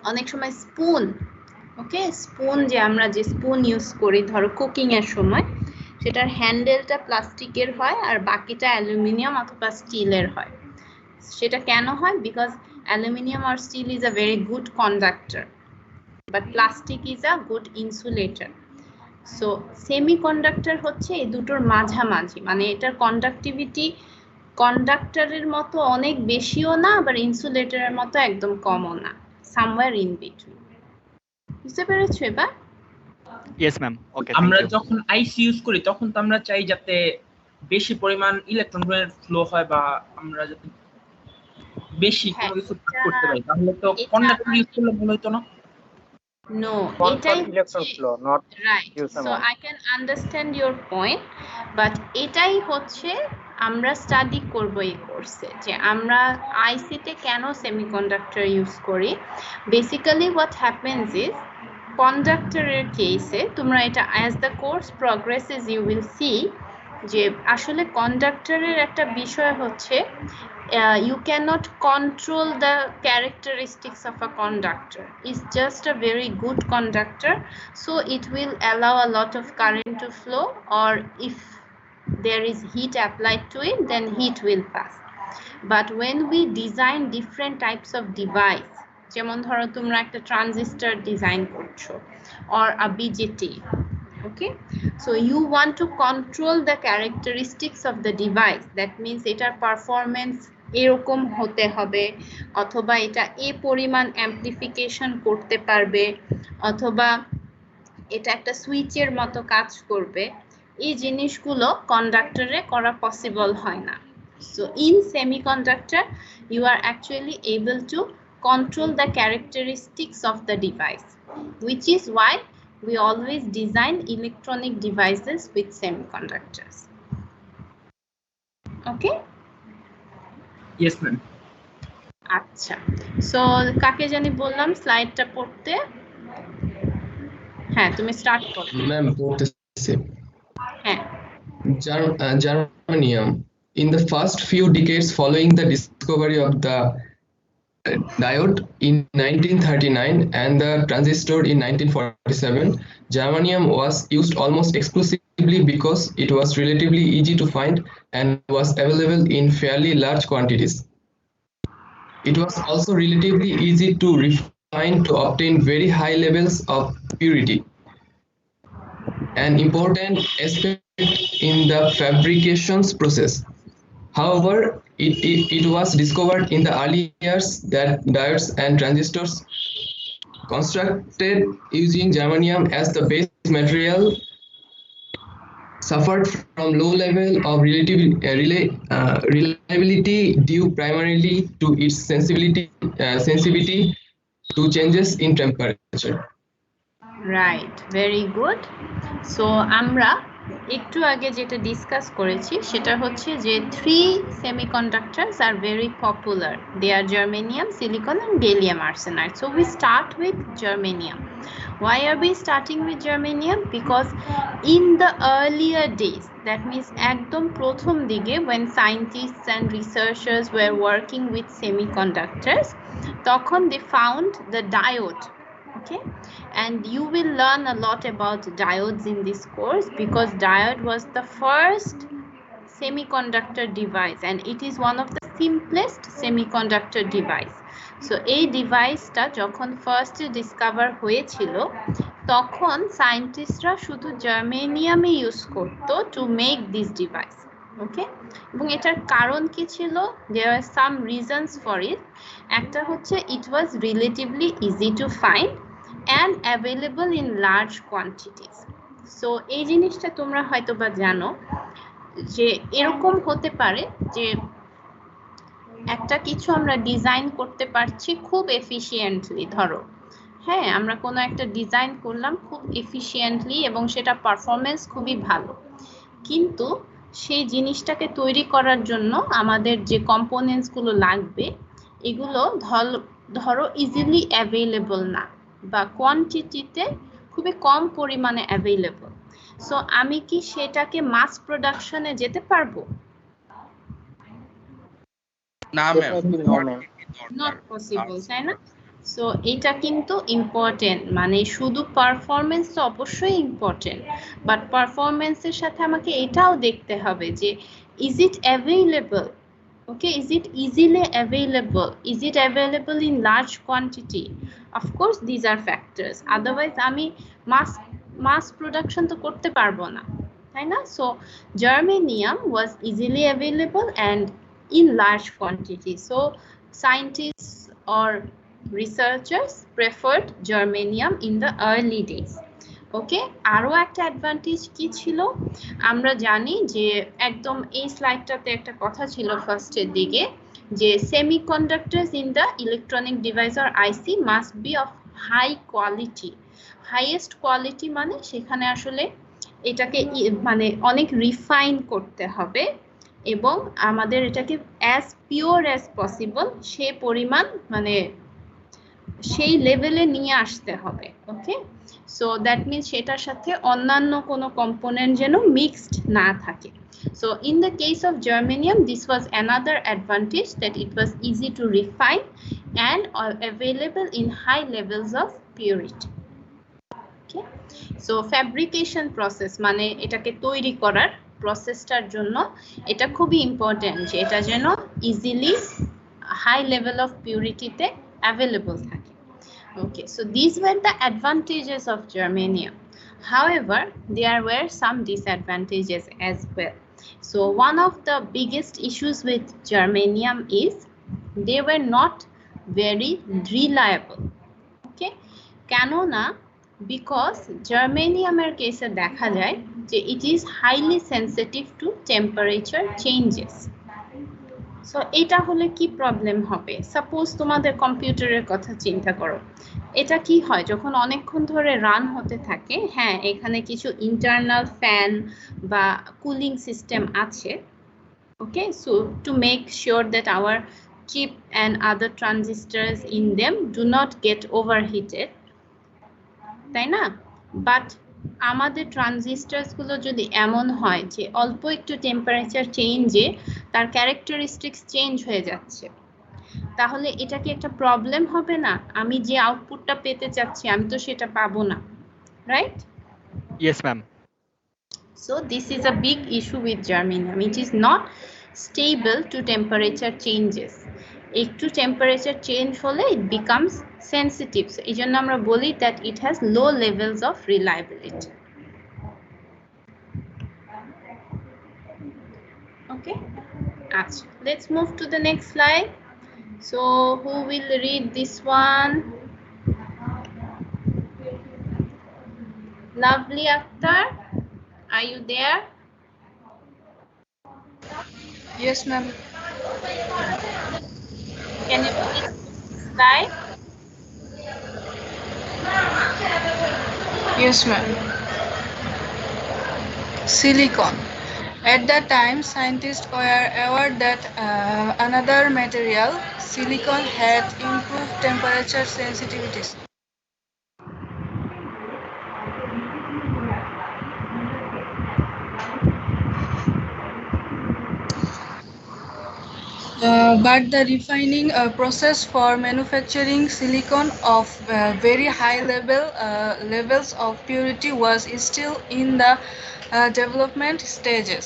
অনেক সময় স্পুন, ওকে, স্পুন যে আমরা যে স্পুন ইউজ করি ধরো কুকিং এর সময়, সেটার হ্যান্ডেলটা প্লাস্টিকের হয় আর বাকিটা অ্যালুমিনিয়াম অথবা স্টিলের হয়। সেটা কেন হয়? বিকজ অ্যালুমিনিয়াম আর steel is a very good conductor, but plastic is a good insulator. So semiconductor হচ্ছে এই দুটোর মাঝামাঝি, মানে এটার কন্ডাক্টিভিটি কন্ডাক্টরের মতো অনেক বেশিও না, আবার ইনসুলেটরের মতো একদম কমও না, সামওয়্যার ইন বিটুইন। বুঝতে পেরেছো এবার? Yes ma'am. ওকে, আমরা থ্যাংক ইউ। যখন আইসি ইউজ করি তখন তো আমরা চাই যাতে বেশি পরিমাণ ইলেকট্রনের ফ্লো হয় বা আমরা যাতে বেশি হ্যাঁ, কোনো কিছু কাজ করতে পারি, তাহলে তো এটা কন্ডাক্টর ইউজ করলে ভালো হতো না? নো, For এটাই electron হচ্ছে flow, not right. use so amount. I can understand your point, but এটাই হচ্ছে আমরা স্টাডি করব এই কোর্সে, যে আমরা আইসিতে কেন সেমিকন্ডাক্টর ইউজ করি। বেসিক্যালি হোয়াট হ্যাপেন্স ইজ, কন্ডাক্টরের কেসে তোমরা এটা as the course progresses you will see যে আসলে কন্ডাক্টরের একটা বিষয় হচ্ছে you cannot control the characteristics of a conductor. It's just a very good conductor, so it will allow a lot of current to flow, or if there is heat applied to it, then heat will pass. But when we design different types of device, যেমন ধরো তোমরা একটা transistor design করছো or a BJT, okay, so you want to control the characteristics of the device. That means এটার performance এরকম হতে হবে, অথবা এটা এই পরিমাণ অ্যাম্পলিফিকেশন করতে পারবে, অথবা এটা একটা সুইচের মতো কাজ করবে। এই জিনিসগুলো কন্ডাক্টরে করা পসিবল হয় না। So in semiconductor you are actually able to control the characteristics of the device, which is why we always design electronic devices with semiconductors. Okay? Yes ma'am. আচ্ছা, সো কাকে জানি বললাম স্লাইডটা পড়তে। হ্যাঁ, তুমি স্টার্ট করো। ম্যাম পড়তেছি। হ্যাঁ। Germanium. In the first few decades following the discovery of the diode in 1939 and the transistor in 1947, germanium was used almost exclusively because it was relatively easy to find and was available in fairly large quantities. It was also relatively easy to refine to obtain very high levels of purity. An important aspect in the fabrications process. However, it was discovered in the early years that diodes and transistors constructed using germanium as the base material suffered from low level of reliability due primarily to its sensitivity to changes in temperature. Right, very good. So আমরা একটু আগে যেটা discuss করেছি সেটা হচ্ছে যে 3 semiconductors are very popular. They are germanium, silicon and gallium arsenide. So we start with germanium. Why are we starting with germanium? Because in the earlier days, that means একদম প্রথম দিকে, when scientists and researchers were working with semiconductors, তখন they found the diode. Okay, and you will learn a lot about diodes in this course, because diode was the first semiconductor device and it is one of the simplest semiconductor device. So এই ডিভাইসটা যখন first discover হয়েছিল তখন সায়েন্টিস্টরা শুধু জার্মেনিয়ামে use করতো to make this device. Okay, এবং এটার কারণ কি ছিল? There are some reasons for it. একটা হচ্ছে it was relatively easy to find and available in large quantities. So এই জিনিসটা তোমরা হয়তো বা জানো যে এরকম হতে পারে যে একটা কিছু আমরা ডিজাইন করতে পারছি খুব এফিশিয়েন্টলি, ধরো হ্যাঁ, আমরা কোনো একটা ডিজাইন করলাম খুব এফিশিয়েন্টলি এবং সেটা পারফরমেন্স খুবই ভালো, কিন্তু সেই জিনিসটাকে তৈরি করার জন্য আমাদের যে কম্পোনেন্টসগুলো লাগবে এগুলো ধরো ইজিলি অ্যাভেলেবল না বা কোয়ান্টিটিতে খুবই কম পরিমাণে অ্যাভেলেবল। সো আমি কি সেটাকে মাস প্রোডাকশনে যেতে পারবো? না ma'am, definitely no ma'am. Not possible, তাই না? সো এটা কিন্তু ইম্পর্টেন্ট, মানে শুধু পারফরমেন্স তো অবশ্যই ইম্পর্টেন্ট, বাট পারফরমেন্সের সাথে আমাকে এটাও দেখতে হবে যে is it available, okay, is it easily available, is it available in large quantity? Of course these are factors, otherwise আমি mass production তো করতে পারবো না, তাই না? So germanium was easily available and in large quantity, so scientists or researchers preferred germanium in the early days. ওকে, আরো একটা advantage কি ছিল আমরা জানি যে একদম এই স্লাইডটাতে একটা কথা ছিল ফার্স্টের দিকে যে semiconductors in the electronic device or IC must be of high quality. Highest quality মানে সেখানে আসলে এটাকে মানে অনেক রিফাইন করতে হবে এবং আমাদের এটাকে অ্যাজ পিওর অ্যাজ পসিবল সে পরিমাণ মানে সেই লেভেলে নিয়ে আসতে হবে। ওকে, সো দ্যাট মিনস সেটার সাথে অন্যান্য কোনো কম্পোনেন্ট যেন মিক্সড না থাকে। So in the case of germanium, this was another advantage, that it was easy to refine and available in high levels of purity. Okay, so fabrication process মানে এটাকে তৈরি করার প্রসেসটার জন্য এটা খুবই ইম্পর্টেন্ট যে এটা যেন ইজিলি হাই লেভেল অফ পিউরিটিতে অ্যাভেলেবল থাকে। Okay, so these were the advantages of germanium. However, there were some disadvantages as well. So one of the biggest issues with germanium is they were not very reliable. Okay, কেননা because germanium এর কেসে দেখা যায় যে it is highly sensitive to temperature changes. So এটা হলে কি problem হবে? সাপোজ তোমাদের কম্পিউটারের কথা চিন্তা করো, এটা কি হয় যখন অনেকক্ষণ ধরে রান হতে থাকে, হ্যাঁ এখানে কিছু ইন্টারনাল ফ্যান বা কুলিং সিস্টেম আছে, okay, so to make sure that our chip and other transistors in them do not get overheated, তাই না? বাট আমাদের ট্রানজিস্টারসগুলো যদি এমন হয় যে অল্প একটু টেম্পারেচার চেঞ্জে তার ক্যারেক্টারিস্টিক্স চেঞ্জ হয়ে যাচ্ছে, তাহলে এটা কি একটা প্রবলেম হবে না? আমি যে আউটপুটটা পেতে চাচ্ছি আমি তো সেটা পাবো না, right? Yes ma'am. So this is a big issue with germanium. It is not stable to temperature changes. একটু টেম্পারেচার চেঞ্জ হলে it becomes sensitive. So এই জন্য আমরা বলি that it has low levels of reliability. Okay, আচ্ছা, let's move to the next slide. So who will read this one? Lovely Akhtar, are you there? Yes, ma'am. Can you please slide? Yes, ma'am. Silicon. At that time, scientists were aware that another material, silicon, had improved temperature sensitivities. But the refining process for manufacturing silicon of very high levels of purity was still in the development stages.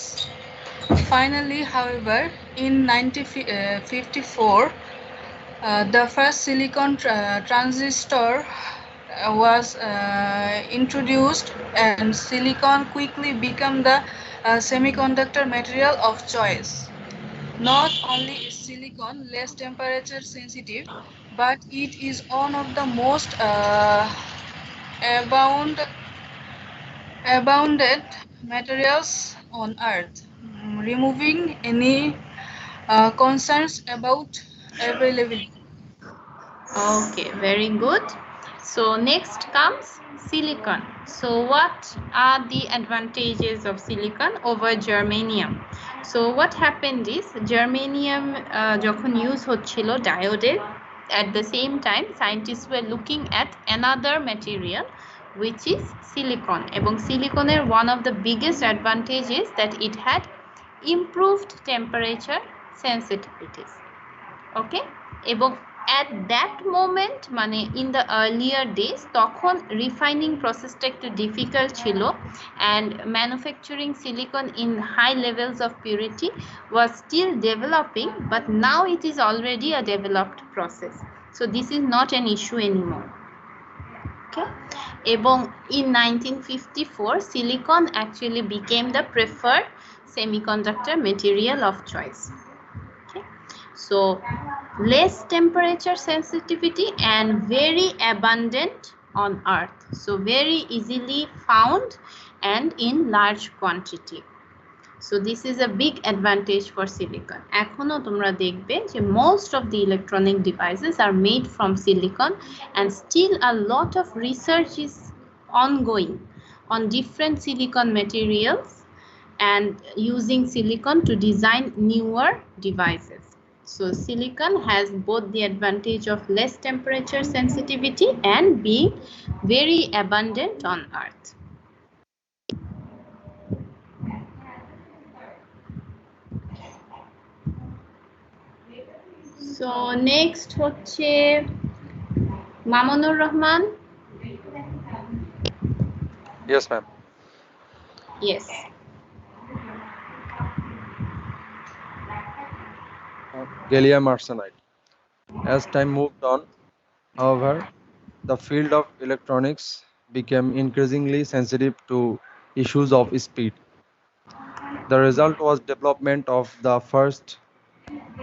Finally, however, in 1954, the first silicon transistor was introduced, and silicon quickly became the semiconductor material of choice. Not only is silicon less temperature sensitive, but it is one of the most abundant materials on Earth, removing any concerns about availability. Okay, very good. So next comes silicon. So what are the advantages of silicon over germanium? So what happened is germanium যখন use হচ্ছিল diode, at the same time scientists were looking at another material which is silicon, এবং সিলিকনের one of the biggest advantages that it had improved temperature sensitivities. ওকে, এবং at that moment মানে in the earlier days তখন refining প্রসেসটা একটু difficult ছিল, and manufacturing silicon in high levels of purity was still developing, but now it is already a developed process, so this is not an issue anymore. Okay, এবং in 1954 silicon actually became the preferred semiconductor material of choice. So less temperature sensitivity and very abundant on earth, so very easily found and in large quantity, so this is a big advantage for silicon. এখনো তোমরা দেখবে যে most of the electronic devices are made from silicon, and still a lot of research is ongoing on different silicon materials and using silicon to design newer devices. So silicon has both the advantage of less temperature sensitivity and being very abundant on earth. So next হচ্ছে Mamunur Rahman. Yes, ma'am. Yes. Gallium arsenide. As time moved on, however, the field of electronics became increasingly sensitive to issues of speed. The result was development of the first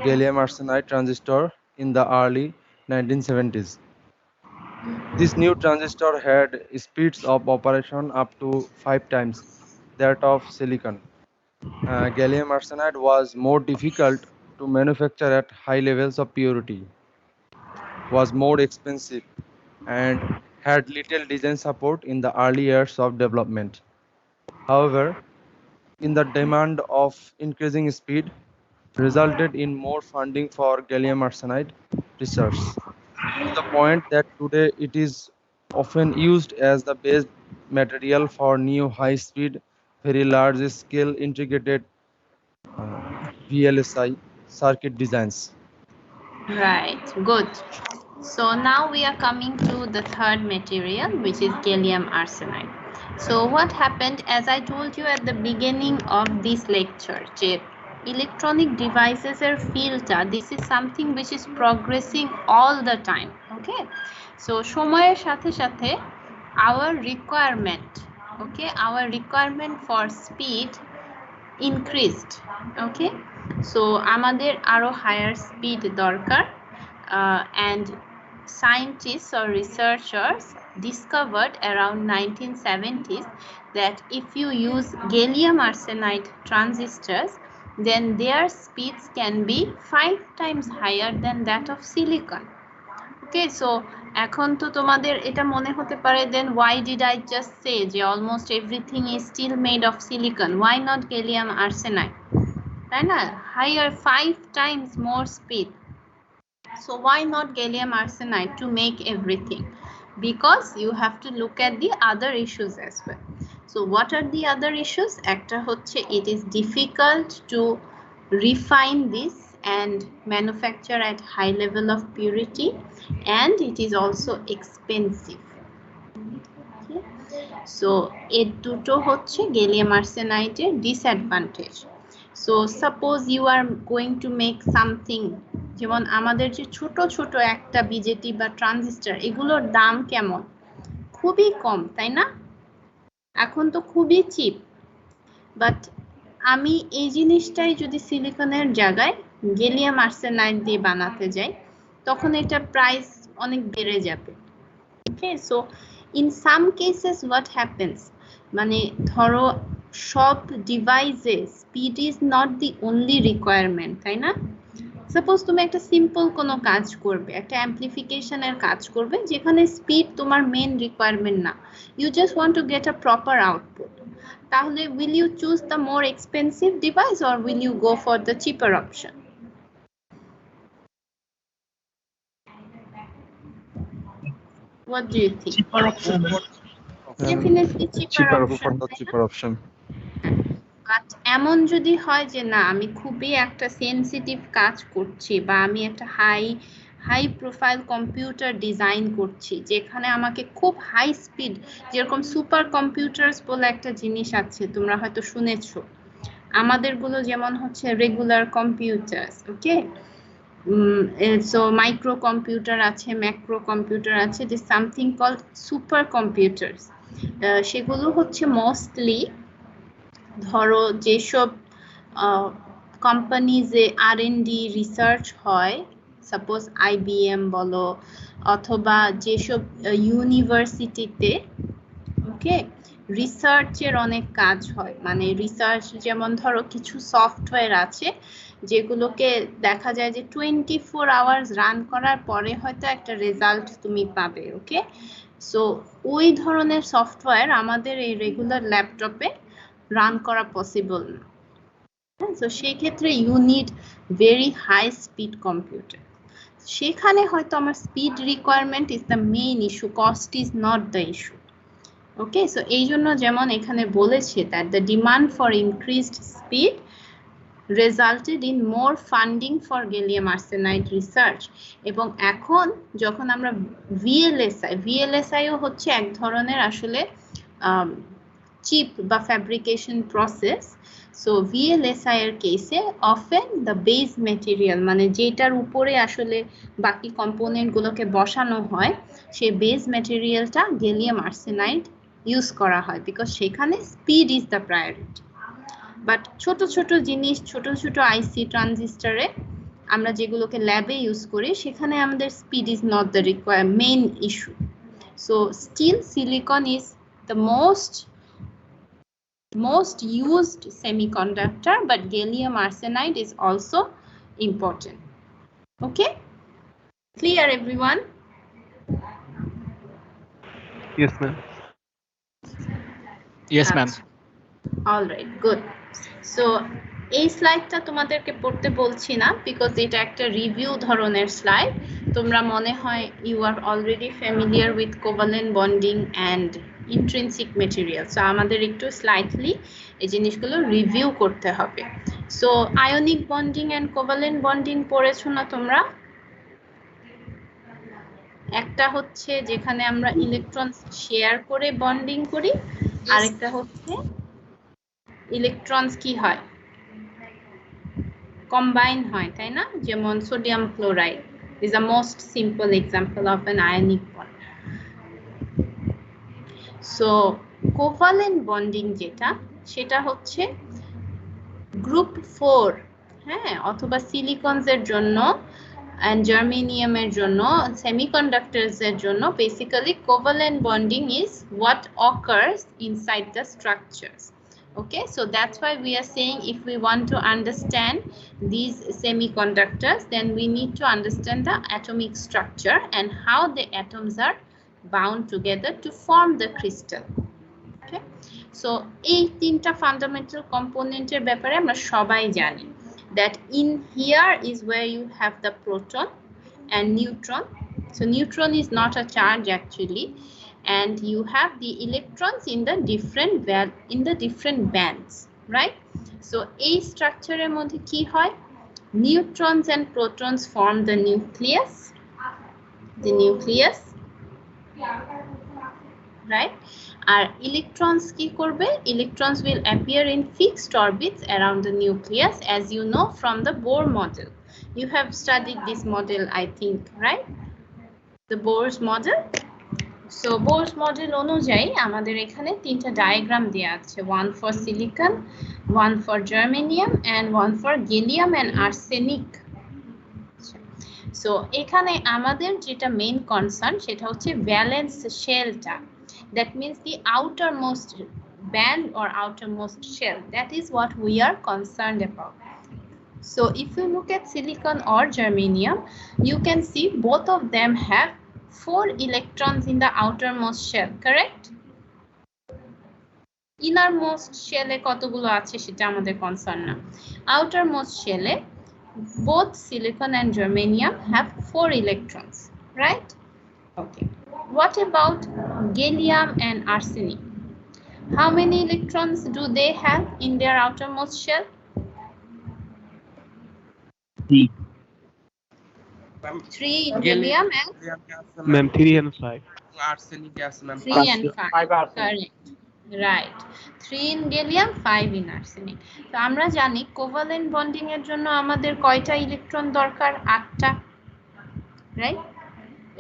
gallium arsenide transistor in the early 1970s. This new transistor had speeds of operation up to 5 times that of silicon. Gallium arsenide was more difficult to manufacture at high levels of purity, was more expensive, and had little design support in the early years of development. However, in the demand of increasing speed resulted in more funding for gallium arsenide research, to the point that today it is often used as the base material for new high-speed, very large-scale integrated VLSI circuit designs. Right, good. So now we are coming to the third material, which is gallium arsenide. So what happened, as I told you at the beginning of this lecture, যে electronic devices এর fieldটা, this is something which is progressing all the time. Okay, so সময়ের সাথে সাথে our requirement for speed increased. Okay, so আমাদের আরো higher speed দরকার, and scientists or researchers discovered around 1970s that if you use gallium arsenide transistors, then their speeds can be 5 times higher than that of silicon. Okay, so এখন তো তোমাদের এটা মনে হতে পারে, then why did I just say যে almost everything is still made of silicon, why not gallium arsenide, তাই না, higher 5 times more speed, so why not gallium arsenide to make everything? Because you have to look at the other issues as well. So what are the other issues? একটা হচ্ছে it is difficult to refine this and manufacture at high level of purity, and it is also expensive. Okay, so এর দুটো হচ্ছে gallium arsenide এর disadvantage. So suppose you are going to make something, যেমন আমাদের যে ছোট ছোট একটা বিজেটি বা ট্রানজিস্টর, এগুলোর দাম কেমন, খুবই কম, তাই না, এখন তো খুবই চিপ, বাট আমি এই জিনিসটাই যদি সিলিকনের জায়গায় গ্যালিয়াম আর্সেনাইড দিয়ে বানাতে যাই, তখন এটা প্রাইস অনেক বেড়ে যাবে। Okay, so in some cases what happens, মানে ধরো সব ডিভাইসে speed is not the only requirement, তাই না, সাপোজ তুমি একটা সিম্পল কোনো কাজ করবে, একটা অ্যাম্প্লিফিকেশনের কাজ করবে যেখানে স্পিড তোমার মেন রিকোয়ারমেন্ট না, you just want to get a proper output, তাহলে will you choose the more expensive device or will you go for the cheaper option? What do you think? cheaper option. Definitely cheaper option, for the তাই না? cheaper option. But এমন যদি হয় যে না আমি খুবই একটা সেনসিটিভ কাজ করছি বা আমি একটা হাই প্রোফাইল কম্পিউটার ডিজাইন করছি যেখানে আমাকে খুব হাই স্পিড, যেরকম সুপার কম্পিউটারস বলে একটা জিনিস আছে তোমরা হয়তো শুনেছো, আমাদেরগুলো যেমন হচ্ছে রেগুলার কম্পিউটারস, ওকে, সো মাইক্রো কম্পিউটার আছে, ম্যাক্রো কম্পিউটার আছে, যে সামথিং কল্ড সুপার কম্পিউটারস, সেগুলো হচ্ছে মোস্টলি ধরো যেসব কোম্পানিজে R&D রিসার্চ হয়, সাপোজ IBM বলো, অথবা যেসব ইউনিভার্সিটিতে, ওকে, রিসার্চের অনেক কাজ হয়, মানে রিসার্চ যেমন ধরো কিছু সফটওয়্যার আছে যেগুলোকে দেখা যায় যে 24 আওয়ার্স রান করার পরে হয়তো একটা রেজাল্ট তুমি পাবে, ওকে, সো ওই ধরনের সফটওয়্যার আমাদের এই রেগুলার ল্যাপটপে রান করা পসিবল না, তো সেই ক্ষেত্রে you need very high speed computer, সেখানে হয়তো আমার speed requirement is the main issue, cost is not the issue, okay, so এই জন্য যেমন এখানে বলেছে that the demand for increased speed resulted in more funding for gallium arsenide research, এবং এখন যখন আমরা VLSI ও হচ্ছে এক ধরনের আসলে চিপ বা ফ্যাব্রিকেশন প্রসেস, সো VLSI এর কেসে অফেন দ্য বেস মেটেরিয়াল, মানে যেটার উপরে আসলে বাকি কম্পোনেন্টগুলোকে বসানো হয় সেই বেস মেটেরিয়ালটা গ্যালিয়াম আর্সেনাইড ইউজ করা হয়, বিকজ সেখানে speed is the priority. But ছোট ছোট জিনিস, ছোট ছোট আইসি ট্রানজিস্টরে আমরা যেগুলোকে ল্যাবে ইউজ করি সেখানে আমাদের speed is not the main issue, so still silicon is the most used semiconductor, but gallium arsenide is also important. Okay, clear everyone? Yes, ma'am. Yes, ma'am. All right, good. So এই স্লাইডটা তোমাদেরকে পড়তে বলছি না because এটা একটা review ধরনের slide, তোমরা মনে হয় you are already familiar with covalent bonding and intrinsic material, so আমাদের একটু স্লাইটলি এই জিনিসগুলো রিভিউ করতে হবে। So ionic bonding and covalent bonding পড়েছো না তোমরা? একটা হচ্ছে যেখানে আমরা ইলেকট্রন শেয়ার করে বন্ডিং করি, আরেকটা হচ্ছে ইলেকট্রনস কি হয়, কম্বাইন হয়, তাই না? যেমন sodium chloride is the most simple example of an ionic bond. So covalent bonding যেটা, সেটা হচ্ছে গ্রুপ 4, হ্যাঁ, অথবা সিলিকনস এর জন্য and germanium-এর জন্য, semiconductors এর জন্য basically covalent bonding is what occurs inside the structures. Okay, so that's why we are saying if we want to understand these semiconductors, then we need to understand the atomic structure and how the atoms are bound together to form the crystal. Okay, so এই তিনটা fundamental component এর ব্যাপারে আমরা সবাই জানি, that in here is where you have the proton and neutron. So neutron is not a charge actually, and you have the electrons in the different bands, right? So এই structure এর মধ্যে কি হয়, neutrons and protons form the nucleus, right? R electrons কি করবে, electrons will appear in fixed orbits around the nucleus, as you know from the Bohr model. You have studied this model, I think, right? The Bohr's model. So Bohr's model অনুযায়ী আমাদের এখানে তিনটা diagram দেয়া আছে, one for silicon, one for germanium and one for gallium and arsenic. So এখানে আমাদের যেটা main concern সেটা হচ্ছে valence শেলটা, that means the outermost band or outermost shell, that is what we are concerned about. So if you look at silicon or germanium, you can see both of them have 4 electrons in the outermost shell, correct? Innermost shell এ কতগুলো আছে সেটা আমাদের concern না। Outermost shell A both silicon and germanium have 4 electrons, right? Okay. What about gallium and arsenic? How many electrons do they have in their outermost shell? 3. 3 in gallium and Ma'am, 3 and 5. arsenic আছে ma'am 3 and 5. 5 arsenic. Correct. Right. 3 in gallium, 5 in arsenic. তো আমরা জানি covalent bonding এর জন্য আমাদের কয়টা electron দরকার? 8টা, right?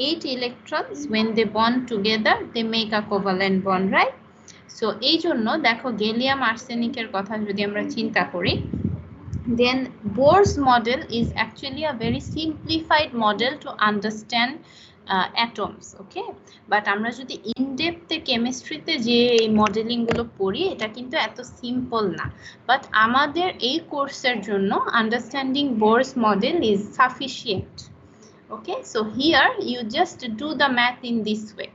8 electrons, when they bond together they make a covalent bond, right? So এই জন্য দেখো গ্যালিয়াম আর্সেনিকের কথা যদি আমরা চিন্তা করি, then Bohr's model is actually a very simplified model to understand atoms, okay? But আমরা যদি in depth কেমিস্ট্রিতে যে এই মডেলিং গুলো পড়ি, এটা কিন্তু এত সিম্পল না, বাট আমাদের এই কোর্সের জন্য understanding Bohr's model is sufficient. Okay, so here you just do the math in this way.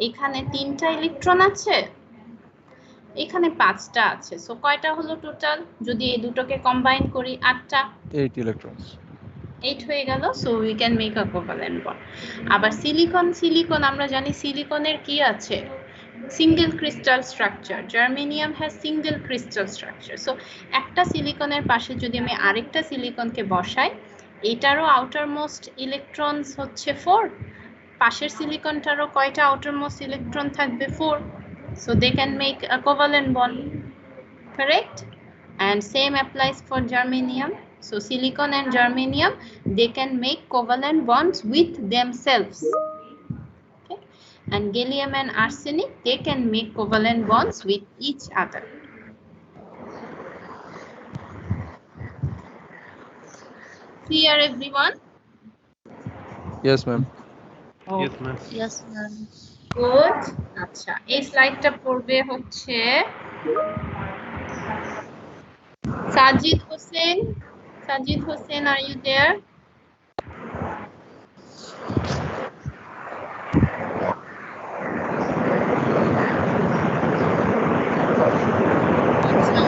এখানে 3টা ইলেকট্রন আছে, এখানে 5টা আছে, সো কয়টা হলো টোটাল? যদি এই দুটোকে কম্বাইন করি 8টা, 8 electrons. 8 হয়ে গেল, so we can make a covalent bond. আবার সিলিকন আমরা জানি সিলিকনের কি আছে? Single crystal structure. Germanium has single crystal structure. So একটা সিলিকনের পাশে যদি আমি আরেকটা সিলিকনকে বসাই, এটারও আউটারমোস্ট ইলেকট্রনস হচ্ছে 4, পাশের সিলিকনটারও কয়টা আউটারমোস্ট ইলেকট্রন থাকবে? 4. So they can make a covalent bond, correct? And same applies for germanium. So silicon and germanium, they can make covalent bonds with themselves, okay? And gallium and arsenic, they can make covalent bonds with each other. Clear everyone? Yes, ma'am. Yes, ma'am. Yes, ma'am. Good. আচ্ছা, এই স্লাইডটা পড়বে হচ্ছে Sajid Hossain. Sajid Hossain, are you there? আচ্ছা,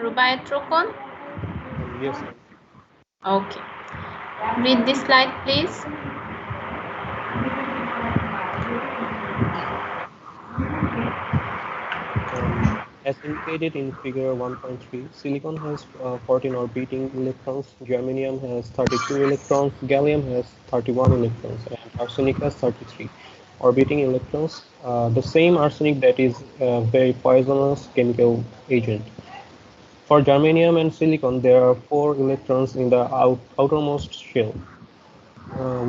রুবায়াত রোকন? Yes, ma'am. Okay. Read this slide, please. As indicated in figure 1.3, silicon has 14 orbiting electrons, germanium has 32 electrons, gallium has 31 electrons, and arsenic has 33 orbiting electrons. The same arsenic that is a very poisonous chemical agent. For germanium and silicon, there are 4 electrons in the outermost shell,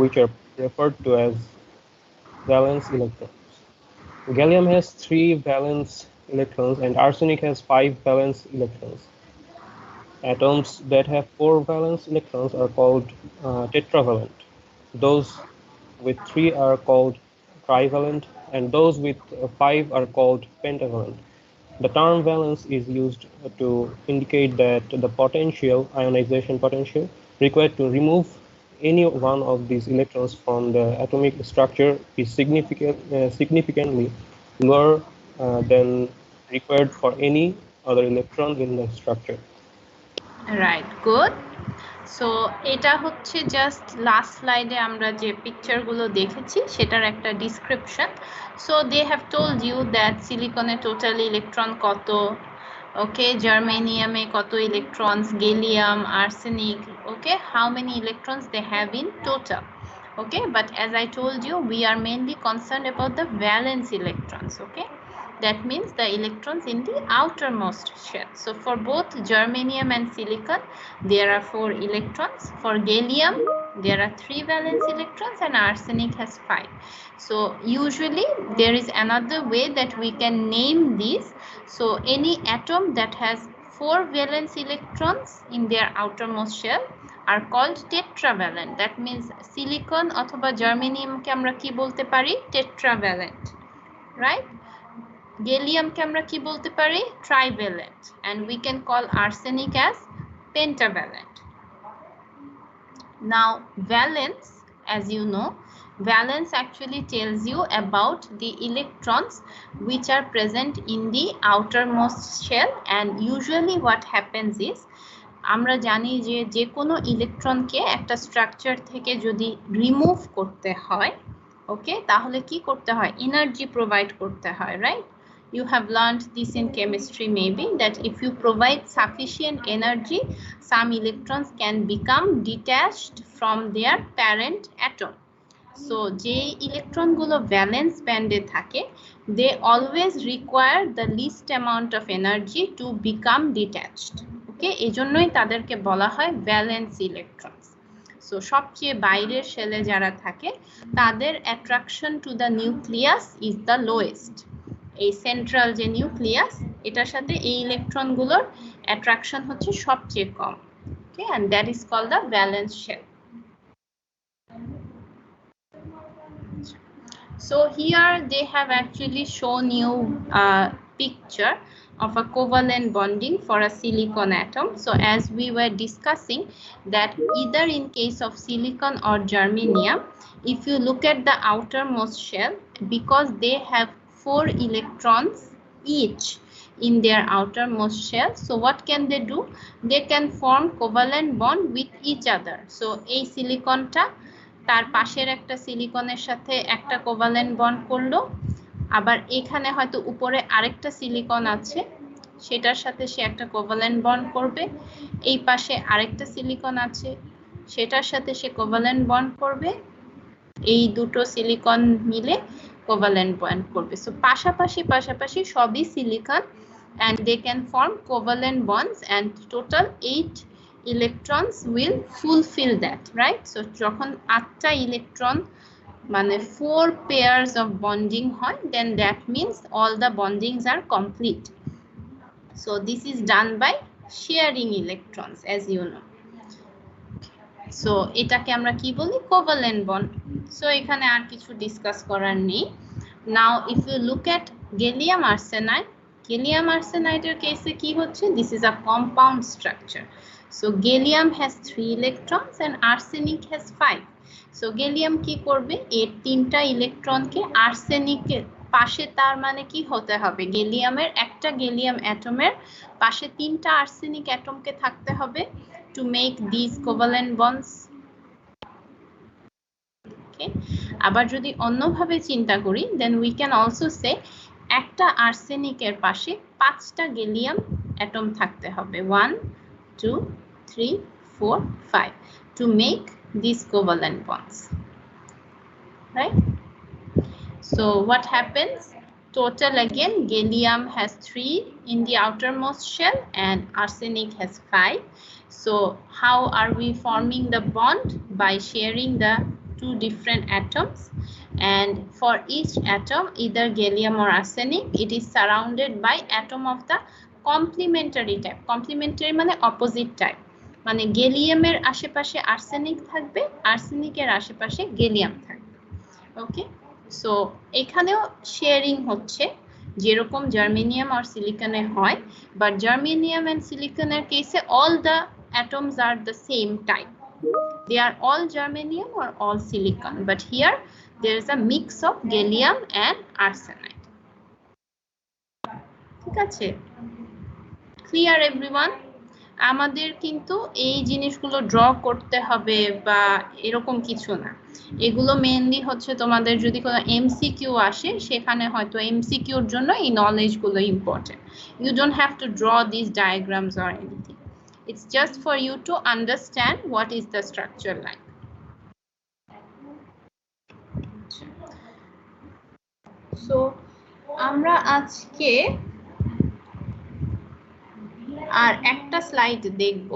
which are referred to as valence electrons. Gallium has 3 valence electrons and arsenic has 5 valence electrons. Atoms that have 4 valence electrons are called tetravalent. Those with 3 are called trivalent, and those with 5 are called pentavalent. The term valence is used to indicate that the potential, ionization potential, required to remove any one of these electrons from the atomic structure is significantly lower than required for any other electron in the structure. Right, good. So এটা হচ্ছে just last স্লাইডে আমরা যে পিকচারগুলো দেখেছি সেটার একটা description. So they have told you that সিলিকনে total electron কত, ওকে, জার্মেনিয়ামে কত electrons, gallium, arsenic, okay, how many electrons they have in total, okay? But as I told you, we are mainly concerned about the valence electrons, okay? That means the electrons in the outermost shell. So for both germanium and silicon, there are 4 electrons. For gallium, there are 3 valence electrons, and arsenic has 5. So usually there is another way that we can name these. So any atom that has 4 valence electrons in their outermost shell are called tetravalent. That means silicon অথবা germanium কে আমরা কি বলতে পারি? Tetravalent, right? গ্যালিয়ামকে আমরা কি বলতে পারি? Trivalent, and we can call arsenic as pentavalent. Now valence, as you know, valence actually tells you about the electrons which are present in the outermost shell, and usually what happens is আমরা জানি যে যে কোনো ইলেকট্রনকে একটা structure থেকে যদি remove করতে হয়, ওকে, তাহলে কি করতে হয়? এনার্জি প্রোভাইড করতে হয়, right? You have learned this in chemistry maybe, that if you provide sufficient energy, some electrons can become detached from their parent atom. So যে ইলেকট্রনগুলো ভ্যালেন্স ব্যান্ডে থাকে, they always require the least amount of energy to become detached. ওকে, এজন্যই তাদেরকে বলা হয় valence electrons. So সবচেয়ে বাইরের শেলে যারা থাকে তাদের attraction to the nucleus is the lowest. এই সেন্ট্রাল যে নিউক্লিয়াস, এটার সাথে এই ইলেকট্রনগুলোর অ্যাট্রাকশন হচ্ছে সবচেয়ে কম। ওকে, and that is called the valence shell. So here they have actually shown you a picture of a covalent bonding for a silicon atom. So as we were discussing that either in case of silicon or germanium, if you look at the outermost shell, because they have 4 electrons each in their outermost shell, so what can they do? They can form covalent bond with each other. So a silicon ta তার পাশের একটা সিলিকনের সাথে একটা covalent bond করলো, আবার এখানে হয়তো উপরে আরেকটা সিলিকন আছে, সেটার সাথে সে একটা কোভালেন্ট বন্ড করবে, এই পাশে আরেকটা সিলিকন আছে, সেটার সাথে সে কোভালেন্ট বন্ড করবে, এই দুটো সিলিকন মিলে কোভালেন্ট বন্ড করবে। সো পাশাপাশি পাশাপাশি সবই silicon, and they can form covalent bonds, and total 8 electrons will fulfill that, right? So যখন 8টা ইলেকট্রন মানে 4 pairs of bonding হয়, then that means all the bondings are complete. So this is done by sharing electrons, as you know. So এটাকে আমরা কি বলি? Covalent bond. So এখানে আর কিছু discuss করার নেই। Now if you look at gallium arsenide, gallium আর্সেনাইডের কেসে কি হচ্ছে? This is a compound structure. So gallium has 3 electrons and arsenic has 5. So gallium কি করবে? এর 3টা ইলেকট্রনকে আর্সেনিকের পাশে, তার মানে কি হতে হবে? গ্যালিয়ামের একটা গ্যালিয়াম অ্যাটমের পাশে 3টা আর্সেনিক অ্যাটমকে থাকতে হবে to make these covalent bonds. Okay, আবার যদি অন্যভাবে চিন্তা করি, then we can also say একটা আর্সেনিকের পাশে 5টা গ্যালিয়াম অ্যাটম থাকতে হবে, 1 2 3 4 5 to make these covalent bonds, right? So what happens? Total again, gallium has 3 in the outermost shell and arsenic has 5. So how are we forming the bond? By sharing the 2 different atoms, and for each atom, either gallium or arsenic, it is surrounded by atom of the complementary type. Complementary মানে opposite type, মানে গ্যালিয়ামের আশেপাশে arsenic থাকবে, আর্সেনিকের আশেপাশে gallium থাকবে। ওকে, so এখানেও sharing হচ্ছে যেরকম germanium আর সিলিকনে হয়, বাট জার্মেনিয়াম এন্ড সিলিকনের কেসে all the atoms are the same type. They are all germanium or all silicon, but here there is a mix of gallium and arsenide. ঠিক আছে? Clear everyone? আমাদের কিন্তু এই জিনিসগুলো ড্র করতে হবে বা এরকম কিছু না, এগুলো মেইনলি হচ্ছে তোমাদের যদি কোনো এমসিকিউ আসে, সেখানে হয়তো এমসিকিউর জন্য এই নলেজগুলো important. You don't have to draw this diagrams or anything, it's just for you to understand what is the structure like. So আমরা আজকে আর একটা স্লাইড দেখব,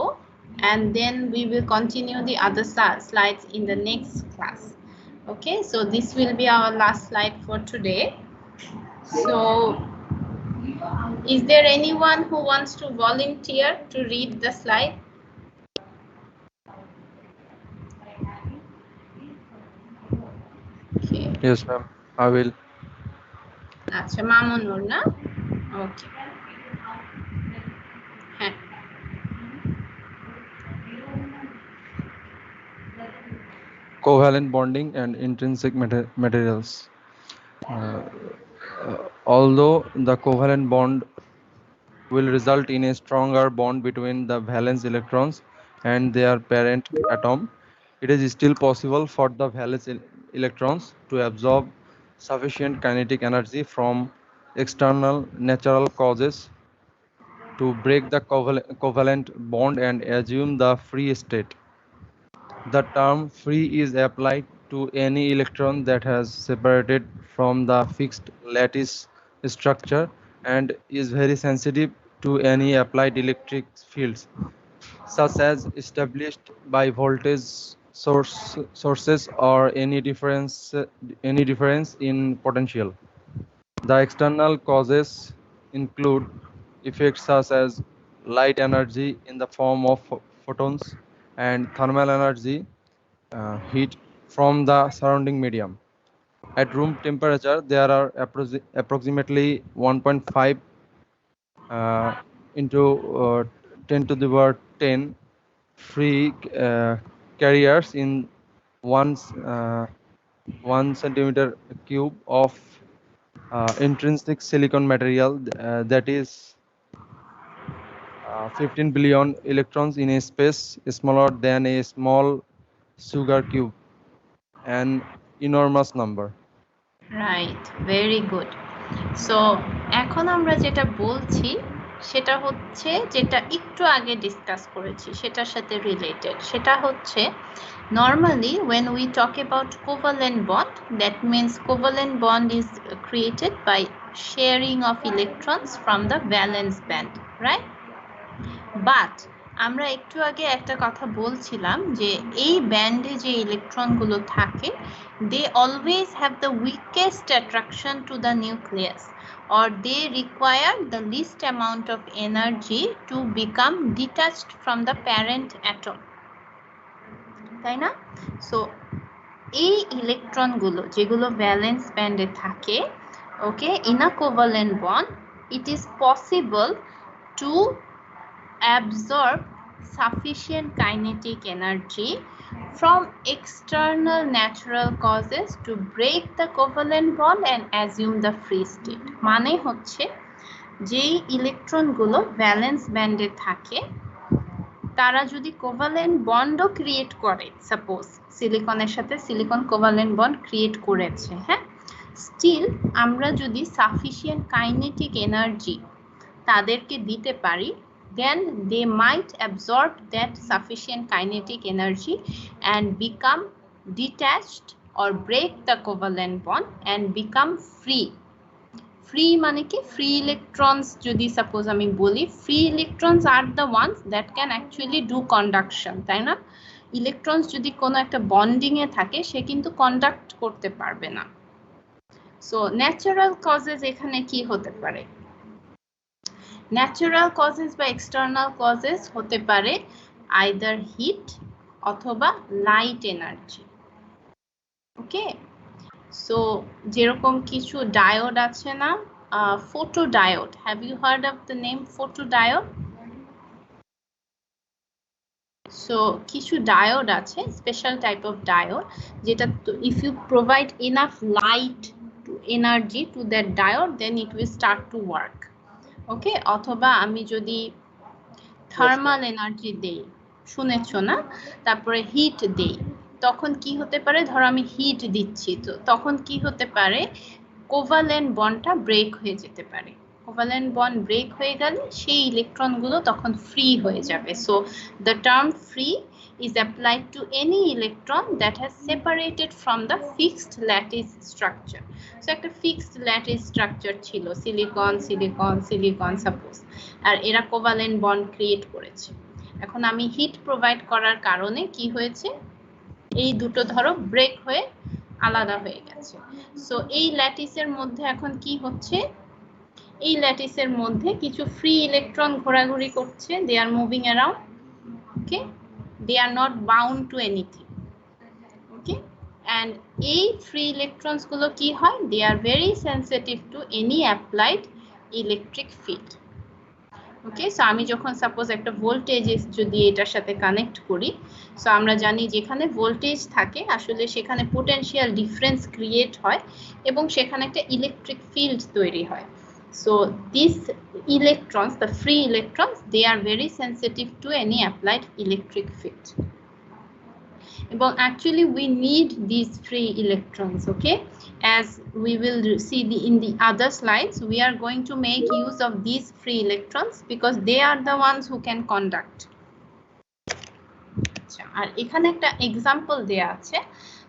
and then we will continue the other slides in the next class. Okay, so this will be our last slide for today. So is there anyone who wants to volunteer to read the slide? Okay. Yes, ma'am. I will. আচ্ছা মামুনুর না ওকে হ্যাঁ Covalent bonding and intrinsic materials. Although the covalent bond will result in a stronger bond between the valence electrons and their parent atom, it is still possible for the valence electrons to absorb sufficient kinetic energy from external natural causes to break the covalent bond and assume the free state. The term free is applied to any electron that has separated from the fixed lattice structure and is very sensitive to any applied electric fields, such as established by voltage sources or any difference in potential. The external causes include effects such as light energy in the form of photons and thermal energy, heat from the surrounding medium. At room temperature, there are approximately 1.5 into 10 to the power 10 free carriers in 1 centimeter cube of intrinsic silicon material that is 15 billion electrons in a space smaller than a small sugar cube, an enormous number. Right very good so এখন আমরা যেটা বলছি সেটা হচ্ছে যেটা একটু আগে discuss করেছি সেটার সাথে রিলেটেড সেটা হচ্ছে normally when we talk about covalent bond that means covalent bond is created by sharing of electrons from the valence band right but আমরা একটু আগে একটা কথা বলছিলাম যে এই ব্যান্ডে যে ইলেকট্রনগুলো থাকে they always have the weakest attraction to the nucleus or they require the least amount of energy to become detached from the parent atom তাই না সো এই ইলেকট্রনগুলো যেগুলো ভ্যালেন্স ব্যান্ডে থাকে ওকে in a covalent bond it is possible to absorb sufficient kinetic energy from external natural causes to break the covalent bond and assume the free state মানে হচ্ছে যেই ইলেকট্রনগুলো valence ব্যান্ডে থাকে তারা যদি কোভালেন্ট বন্ডও ক্রিয়েট করে সাপোজ সিলিকনের সাথে সিলিকন কোভালেন্ট বন্ড ক্রিয়েট করেছে হ্যাঁ স্টিল আমরা যদি সাফিসিয়েন্ট কাইনেটিক এনার্জি তাদেরকে দিতে পারি then they might absorb that sufficient kinetic energy and become detached or break the covalent bond and become free free মানে কি free electrons যদি সাপোজ আমি বলি free electrons are the ones that can actually do conduction তাই না electrons যদি কোনো একটা বন্ডিং এ থাকে সে কিন্তু কন্ডাক্ট করতে পারবে না সো ন্যাচারাল কজেস এখানে কি হতে পারে ন্যাচারাল কজেস বা এক্সটার্নাল কজেস হতে পারে আইদার হিট অথবা লাইট এনার্জি ওকে সো যেরকম কিছু ডায়োড আছে না photodiode have you heard of the name photodiode so কিছু ডায়োড আছে স্পেশাল টাইপ অফ ডায়োড যেটা if you provide enough light to energy to that diode then it will start to work ওকে অথবা আমি যদি thermal energy দেই শুনেছো না তারপরে হিট দেই তখন কি হতে পারে ধরো আমি হিট দিচ্ছি তো তখন কি হতে পারে কোভালেন্ট বন্ডটা ব্রেক হয়ে যেতে পারে কোভালেন্ট বন্ড ব্রেক হয়ে গেলে সেই ইলেকট্রনগুলো তখন ফ্রি হয়ে যাবে so the term free is applied to any electron that has separated from the fixed lattice structure. So একটা fixed lattice structure ছিল সিলিকন সিলিকন সিলিকন সাপোজ আর এরা কোভালেন্ট বন্ড ক্রিয়েট করেছে এখন আমি হিট প্রোভাইড করার কারণে কি হয়েছে এই দুটো ধরো ব্রেক হয়ে আলাদা হয়ে গেছে সো এই ল্যাটিসের মধ্যে এখন কি হচ্ছে এই ল্যাটিসের মধ্যে কিছু ফ্রি ইলেকট্রন ঘোরাঘুরি করছে they are moving around okay they are not bound to anything okay and এই ফ্রি ইলেকট্রনস গুলো কি হয়, they are very sensitive to any applied electric field. Okay, so আমি যখন সাপোজ একটা ভোল্টেজ যদি এটার সাথে কানেক্ট করি, সো আমরা জানি যেখানে ভোল্টেজ থাকে আসলে সেখানে পোটেনশিয়াল ডিফারেন্স ক্রিয়েট হয় এবং সেখানে একটা ইলেকট্রিক ফিল্ড তৈরি হয়। So this electrons, the free electrons, they are very sensitive to any applied electric field. But actually we need these free electrons, okay? As we will see in the other slides, we are going to make use of these free electrons because they are the ones who can conduct. আর এখানে একটা example দেয়া আছে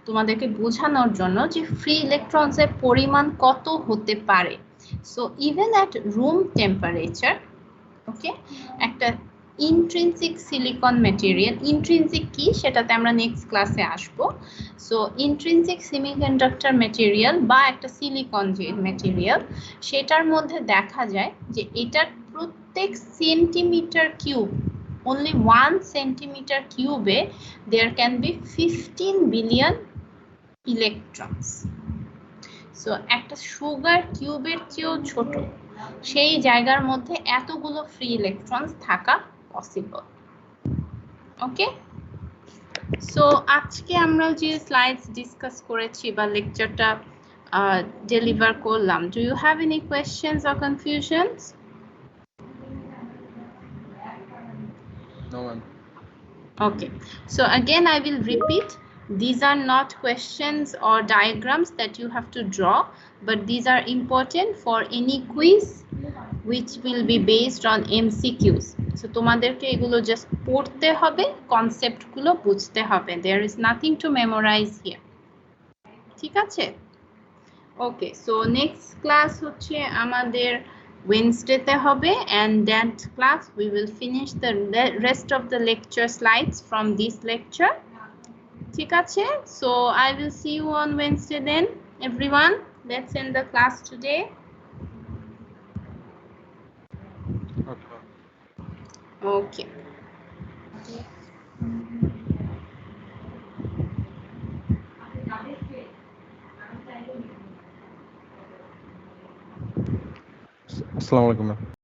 তোমাদেরকে বোঝানোর জন্য যে free electrons এর পরিমাণ কত হতে পারে। So even at room temperature, okay, একটা ইন্ট্রিনসিক সিলিকন ম্যাটেরিয়াল, ইন্ট্রিনসিক কি সেটাতে আমরা নেক্সট ক্লাসে আসবো। সো ইন্ট্রিনসিক সেমিকন্ডাক্টর ম্যাটেরিয়াল বা একটা সিলিকন যে ম্যাটেরিয়াল, সেটার মধ্যে দেখা যায় যে এটার প্রত্যেক centimetre cube, only 1 centimeter cube there can be 15 billion electrons. So একটা সুগার কিউবের চেয়েও ছোট সেই জায়গার মধ্যে এতগুলো ফ্রি ইলেকট্রনস থাকা পসিবল। ওকে, সো আজকে আমরা যে স্লাইডস ডিসকাস করেছি বা লেকচারটা ডেলিভার করলাম, do you have any questions or confusions? No, ma'am. Okay, so again I will repeat, these are not questions or diagrams that you have to draw, but these are important for any quiz which will be based on MCQs. So তোমাদেরকে এগুলো just পড়তে হবে, concept গুলো বুঝতে হবে, there is nothing to memorize here. ঠিক আছে? Okay, so next class হচ্ছে আমাদের Wednesday তে হবে, and that class we will finish the rest of the lecture slides from this lecture. ঠিক আছে? So I will see you on Wednesday then, everyone. Let's end the class today. Okay, ma'am. Okay. Assalamu alaikum, ma'am.